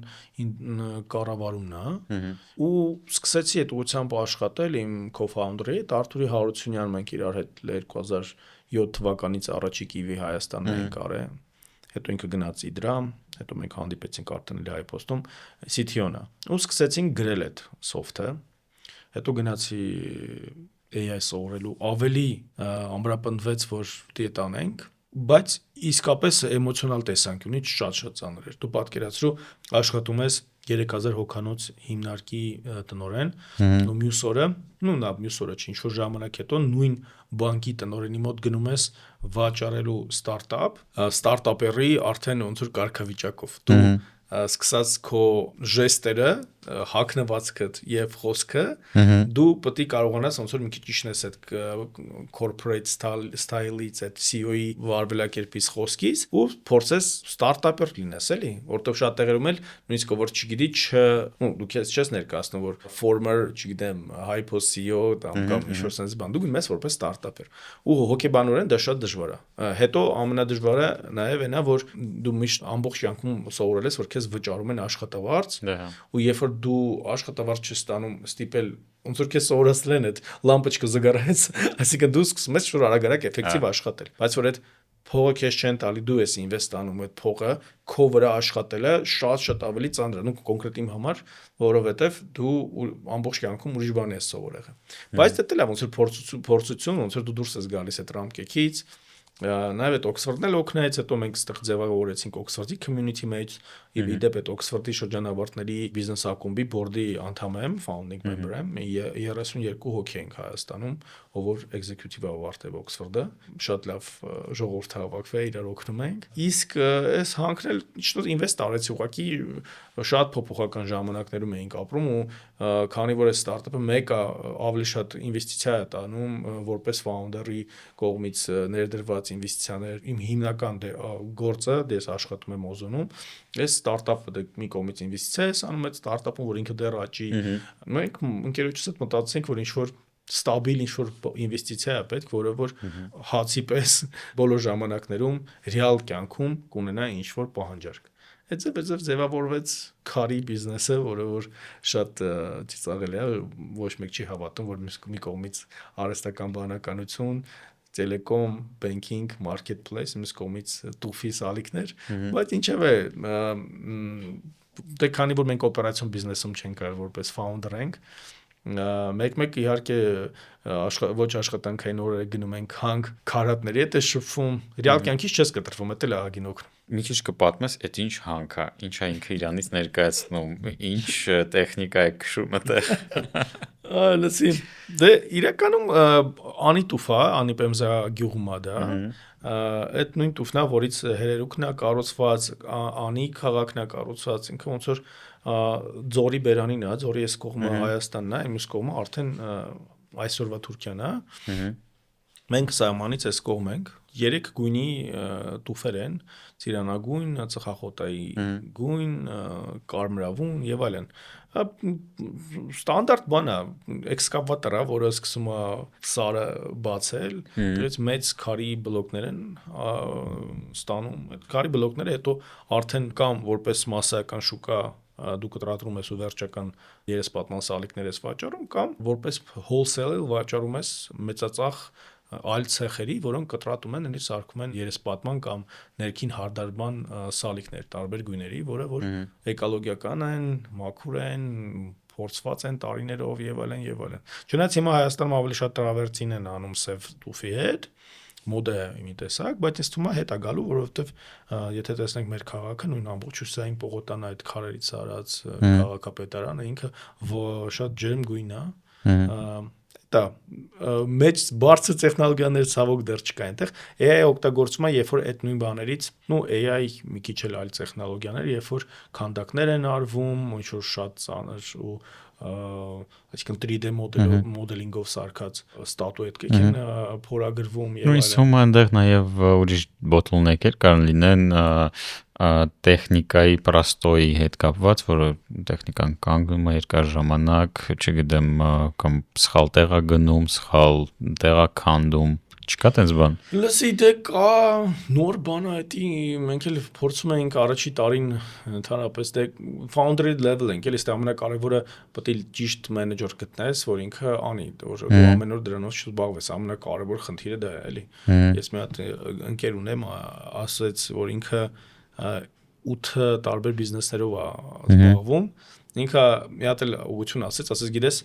կառավարումն է ու սկսեցի այդ ուղղությամբ աշխատել իմ co-founder-ի հետ Արթուրի Հարությունյանը մենք իրար հետ 2007 թվականից առաջի կիվի Հայաստանում ենք արել հետո ինքը գնաց Իդրամ, հետո մենք հանդիպեցինք արդեն HiPost-ում CTO-ն ու սկսեցինք գրել այդ soft-ը, հետո գնացի AI սովորելու ավելի ամրապնդվեց, որ դիետ անենք, բայց իսկապես էմոցիոնալ տեսանկյունից շատ ծանր էր։ Դու պատկերացրու աշխատում ես 3000 հոգանոց հիմնարկի տնօրեն, ու մյուս օրը չի, ինչ-որ ժամանակ հետո նույն բանկի տնօրենի մոտ գնում ես վաճառելու ստարտափերի արդեն ոնց որ կարգավիճակով։ Դու սկսած քո ժեստերը, հագնվածքդ եւ խոսքը, դու պետք է կարողանաս ոնց որ մի քիչ իջնես այդ corporate style-ից, այդ CEO-ի վարվելակերպից խոսքից ու փորձես ստարտափեր լինես, էլի, որտեղ շատ տեղերում էլ նույնիսկ որ չգիտի, դու չես ներկայացնում, որ former, չգիտեմ, HiPost CEO կամ ինչ-որ sense բան, դու գնում ես որպես ստարտափեր։ Ու հոգեբանորեն դա շատ դժվար է։ Հետո ամենադժվարը նաև այնա, որ դու միշտ ամբողջ կյանքում սովորել ես, որ քեզ վճարում են աշխատավարձ, ու երբ որ դու աշխատավարձ չես ստանում, ստիպել ոնց որ քեզ սովորացել են այդ լամպոչկա զգարայից, այսինքն դու սկսում ես շուտ արագ էֆեկտիվ աշխատել, բայց որ այդ փողը քեզ չեն տալի, դու ես ինվեստ անում այդ փողը, քո վրա աշխատելը շատ ավելի ծանր է, կոնկրետ իմ համար, որովհետև դու ամբողջ կյանքում ուրիշ բան ես սովորել։ Բայց դա էլ է ոնց որ փորձություն, ոնց որ դու դուրս ես գալիս այդ ռամկեքից, նաև այդ Օքսֆորդն էլ օգնեց, հետո մենք այդտեղ ձևավորեցինք Օքսֆորդի community մեջ, ի դեպ այդ Օքսֆորդի շրջանավարտների բիզնես ակումբի board-ի անդամ եմ, founding member եմ, 32 հոգի ենք Հայաստանում, ով որ executive-ը ավարտել Օքսֆորդը, շատ լավ ժողովուրդ հավաքվել, իրար օգնում ենք։ Իսկ այս հանքնել ինչ-որ ինվեստ արեցի, ուղղակի շատ փոփոխական ժամանակներում էինք ապրում ու քանի որ այս ստարտափը մեկը ավելի շատ ինվեստիցիա է տանում որպես founder-ի կողմից ներդրված ինվեստիցիաներ, իմ հիմնական գործը դες աշխատում եմ Օզոնում, այս ստարտափը մի կողմից ինվեստիցիա է անում այդ ստարտափում, որ ինքը դեռ աճի։ Մենք ընկերոջս հետ մտածեցինք, որ ինչ-որ ստաբիլ ինչ-որ ինվեստիցիա է պետք, որը որ հացի պես բոլոր ժամանակներում ռեալ կյանքում կունենա ինչ-որ պահանջարկ։ Այդպես ձևավորվեց քարի բիզնեսը, որը որ շատ ծիծաղելի է, ոչ մեկ չի հավատում, որ մի կողմից արհեստական բանականություն, telecom, banking, marketplace, մյուս կողմից տուֆի սալիկներ, բայց ինչևէ, դե քանի որ մենք օպերացիոն բիզնեսում չենք արել որպես founder ենք, մեկ իհարկե ոչ աշխատանքային օրերը գնում ենք հանք քարատների հետ է շփվում, ռեալ կյանքից չես կտրվում, դա էլ ահագին օգնում։ Մի քիչ կպատմես, այդ ինչ հանք է, ինչ է ինքը իրանից ներկայացնում, ինչ տեխնիկա է քշում այդտեղ։ Լսի, դե իրականում անի տուֆ է, անի պեմզա գյուղում է դա։ Այդ նույն տուֆն է, որից հերերուկն է կառուցված, անի քաղաքն է կառուցված, ինքը ոնց որ Ձորի բերանին է, Ձորի այս կողմը Հայաստանն է, մյուս կողմը արդեն այսօրվա Թուրքիան է։ Մենք սահմանից այս կողմ ենք, 3 գույնի տուֆեր են, ծիրանագույն, ծխախոտայի գույն, կարմրավուն եւ այլն։ Ստանդարտ բան է, էքսկավատոր է, որը սկսում է սարը բացել, դրանից մեծ քարի բլոկներ են ստանում։ Այդ քարի բլոկները հետո արդեն կամ որպես մասսայական շուկա դու կտրատում ես ու վերջական երեսպատման սալիկներ ես վաճառում կամ որպես wholesale վաճառում ես մեծածախ այլ ցեխերի, որոնք կտրատում են, նույնիսկ սարքում են երեսպատման կամ ներքին հարդարման սալիկներ տարբեր գույների, որը որ էկոլոգիական են, մաքուր են, փորձված են տարիներով եւ այլն եւ այլն։ Չնայած հիմա Հայաստանում ավելի շատ տրավերտին են անում սև տուֆի հետ, մոդը մի տեսակ, բայց ես թվում է հետ է գալու, որովհետեւ եթե տեսնենք մեր քաղաքը, նույն ամբողջ Հյուսիսային Պողոտան այդ քարերից արած քաղաքապետարանը ինքը շատ ջերմ գույն է։ Դա մեծ բարձր տեխնոլոգիաներ ցավոք դեռ չկա այնտեղ AI օգտագործում է երբ որ այդ նույն բաներից AI մի քիչ էլ այլ տեխնոլոգիաներ երբ որ քանդակներ են արվում ինչ որ շատ ծանր ու այսինքն 3D մոդելինգով սարքած ստատուետկեր են փորագրվում եւ այլն։ Նույնիսկ այնտեղ նաեւ ուրիշ bottleneck-եր կարող լինեն տեխնիկայի պրաստոյի հետ կապված, որը տեխնիկան կանգնում է երկար ժամանակ, չգիտեմ, կամ սխալ տեղ է գնում, սխալ տեղ է քանդում, չկա տենց բան։ Լսի, դե կա նոր բան է, դա մենք էլ փորձում ենք առաջի տարին ընդհանրապես դե founder level ենք, էլի, ամենակարևորը պետք է ճիշտ մենեջեր գտնես, որ ինքը անի, որ ամեն օր դրանով չզբաղվես, ամենակարևոր խնդիրը դա է, էլի։ Ես մի հատ ընկեր ունեմ, ասաց, որ ինքը 8 տարբեր բիզնեսներով է զբաղվում, ինքը մի հատ էլ ուղղություն ասաց, գիտես,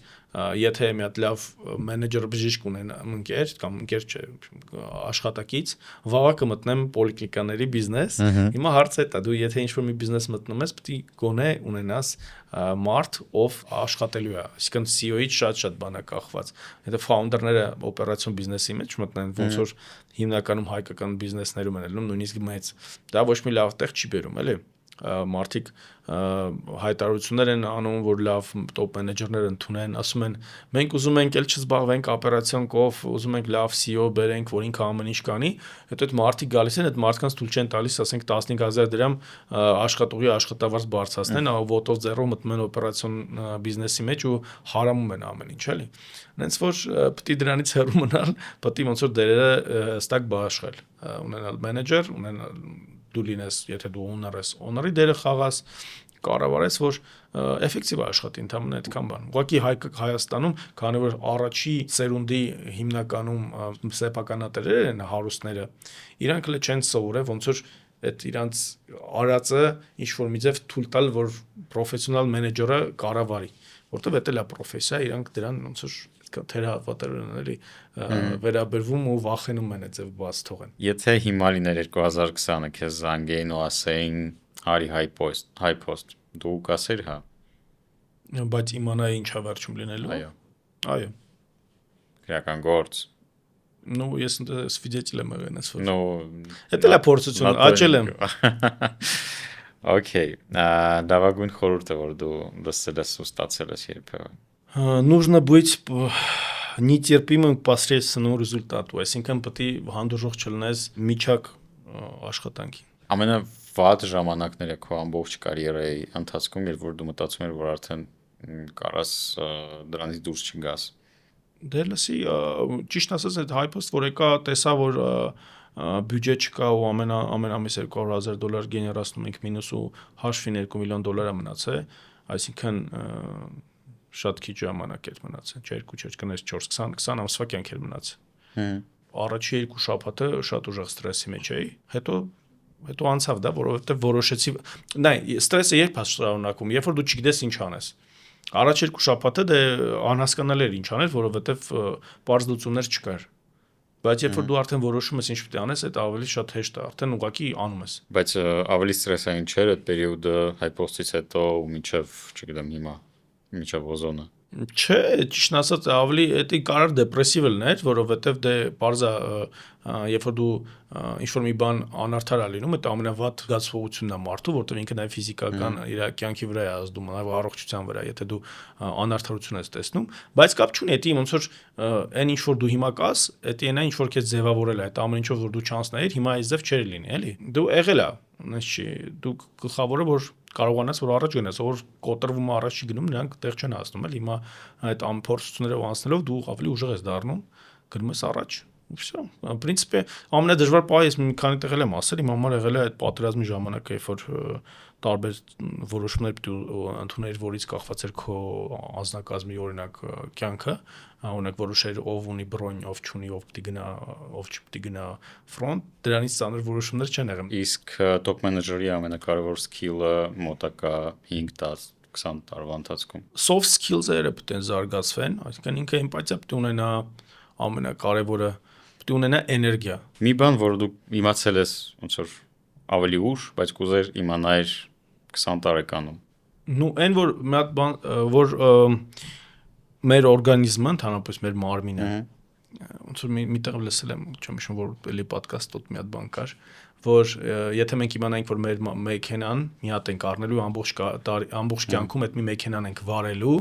եթե մի հատ լավ մենեջեր բժիշկ ունենամ ընկեր կամ ընկեր չէ, աշխատակից, վաղը կմտնեմ պոլիկլինիկաների բիզնես, հիմա հարցը դա դու եթե ինչ-որ մի բիզնես մտնում ես, պետք է գոնե ունենաս մարդ, ով աշխատելու է, այսինքն CEO-ից շատ բան է կախված, եթե ֆաունդերները օպերացիոն բիզնեսի մեջ մտնեն, ոնց որ հիմնականում հայկական բիզնեսներում են ելնում, նույնիսկ մեծ, դա ոչ մի լավ տեղ չի բերում, էլի։ Մարդիկ հայտարարություններ են անում, որ լավ top մենեջերներ ընդունեն, ասում են մենք ուզում ենք էլ չզբաղվենք օպերացիոնակով, ուզում ենք լավ CEO բերենք, որ ինքը ամեն ինչ կանի, հետո այդ մարդիկ գալիս են, այդ մարդկանց թույլ չեն տալիս, ասենք 15000 դրամ աշխատողի աշխատավարձ բարձրացնեն, ոտով ձեռով մտնում են օպերացիոն բիզնեսի մեջ ու հարամում են ամեն ինչ, էլի։ Հենց որ պետք է դրանից հեռու մնալ, պետք է ոնց որ դերերը հստակ բաշխել, ունենալ մենեջեր, ունենալ դու լինես, եթե դու օնոր ես, օնորի դերը խաղաս, կառավարես, որ էֆեկտիվ աշխատի ընդհանրապես այդքան բան։ Ուղղակի Հայաստանում, քանի որ առաջի սերունդի հիմնականում սեփականատերեր են հարուստները, իրանք էլ չեն սովորել ոնց որ այդ իրանց արածը ինչ որ մի ձև թույլ տալ, որ պրոֆեսիոնալ մենեջերը կառավարի, որտեվ դա էլ է պրոֆեսիա, իրանք դրան ոնց որ թերահավատորեն էլի վերաբերվում ու վախենում են այդ ձև բաց թողեն։ Եթե հիմա լիներ 2020-ը քեզ զանգեին ու ասեին Հարի high post, դու կասեր հա։ Բայց իմանայի ինչա վերջում լինելու։ Այո։ Քրական գործ։ Ну, ես свидетель եմ եղել այս որ։ Ну, դա էլ է փորձություն, աճել եմ։ Okay, լավագույն խորհուրդը որ դու լսել ես ու ստացել ես երբևէ։ Нужно быть нетерпимым к посредственному результату, այսինքն պետք է հանդուրժող չլինես միջակ աշխատանքին։ Ամենավատ ժամանակները քո ամբողջ կարիերայի ընթացքում, երբ որ դու մտածում ես, որ արդեն կարաս դրանից դուրս չգաս։ Դե լսի, ճիշտ ասած այդ հայփոստ որ եկա, տեսա որ բյուջե չկա ու ամեն ամիս $200,000 գեներացնում ենք մինուս ու հաշվին $2 միլիոն է մնացել, այսինքն շատ քիչ ժամանակ էր մնացել, 4 ամսվա կյանք էր մնացել։ Առաջի 2 շաբաթը շատ ուժեղ ստրեսի մեջ էի, հետո անցավ դա, որովհետև որոշեցի, նայ, ստրեսը երբ է շարունակվում, երբ որ դու չգիտես ինչ անես։ Առաջ 2 շաբաթը դե անհասկանալի էր ինչ անել, որովհետև բարձ լուծումներ չկար։ Բայց երբ որ դու արդեն որոշում ես ինչ պետք է անես, այդ ավելի շատ հեշտ է, արդեն ուղղակի անում ես։ Բայց ավելի ստրեսային չէր այդ պերիոդը հայ-պոստից հետո ու մինչև, չգիտեմ, հիմա, մինչև օզոնը։ Չէ, ճիշտ ասած ավելի դա կարար դեպրեսիվ լիներ, որովհետև դե բարձա երբ որ դու ինչ որ մի բան անարդար է լինում, դա ամենավատ զգացողությունն է մարդու, որտեղ ինքը նաև ֆիզիկական իր կյանքի վրա է ազդում, նաև առողջության վրա, եթե դու անարդարություն ես տեսնում, բայց կապ չունի, դա ոնց որ այն ինչ որ դու հիմա կաս, դա այն ինչ որ քեզ ձևավորել է, դա ամեն ինչով որ դու չանցնայիր, հիմա այս ձև չէր լինի, էլի։ Դու եղել է, այնպես չի, դու գլխավորը որ կարողանաս որ առաջ գնաս, որ կոտրվում առաջ չի գնում, նրանք տեղ չեն հասնում, էլ հիմա այդ ամփորձություններով անցնելով դու ավելի ուժեղ ես դառնում, գնում ես առաջ։ Всё, в принципе, ամենադժվար պահը ես մի քանի տեղ եմ ասել, իմ համար եղել է այդ պատերազմի ժամանակը, երբ որ տարբեր որոշումներ պետք է ընդունել, որից կախված էր քո անձնակազմի օրինակ կյանքը, օրինակ որոշեր ով ունի բրոն, ով չունի, ով պետք է գնա, ով չպետք է գնա ֆրոնտ, դրանից ծանր որոշումներ չեն եղել։ Իսկ top manager-ի ամենակարևոր skill-ը մոտակա 5-10 20 տարվա ընթացքում soft skills-երը պետք է զարգացվեն, այսինքն ինքը էմպաթիա պետք է ունենա, ամենակարևորը պետք է ունենա էներգիա։ Մի բան, որ դու իմացել ես ոնց որ ավելի ուշ, բայց կուզեր իմանալ 20 տարեկանում։ Ну, այն որ մի հատ բան, որ մեր օրգանիզմը, ընդհանրապես մեր մարմինը, ոնց որ միտեղ լսել եմ, չեմ հիշում, որ էլի ոդկասթոտ մի հատ բան կար, որ եթե մենք իմանայինք, որ մեր մեքենան մի հատ ենք առնելու ամբողջ կյանքում այդ մի մեքենան ենք վարելու,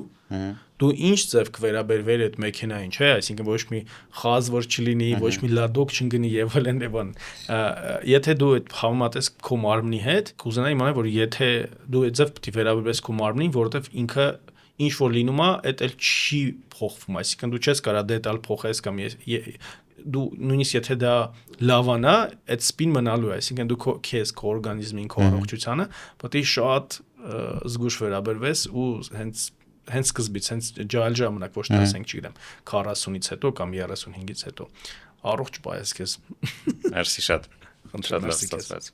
դու ինչ ձև կվերաբերվեր այդ մեքենային, չէ, այսինքն ոչ մի խազ որ չլինի, ոչ մի լադոկ չընկնի եւ այլն եւ այլն։ Եթե դու այդ համեմատես քո մարմնի հետ, կուզենայի իմանալ, որ եթե դու այդ ձև պետք է վերաբերվես քո մարմնին, որովհետեւ ինքը ինչ որ լինում է, այդ էլ չի փոխվում, այսինքն դու չես կարա դետալ փոխես կամ դու նույնիսկ եթե դա լավանա, այդ սպին մնալու է, այսինքն դու քեզ քո օրգանիզմին, քո առողջությանը պետք է շատ զգուշ վերաբերվես ու հենց սկզբից, հենց ջահել ժամանակ, ոչ թե ասենք, չգիտեմ, 40-ից հետո կամ 35-ից հետո առողջ բայես քեզ։ Մերսի շատ։ Խնդրեմ, Շատ լավ ստացվեց։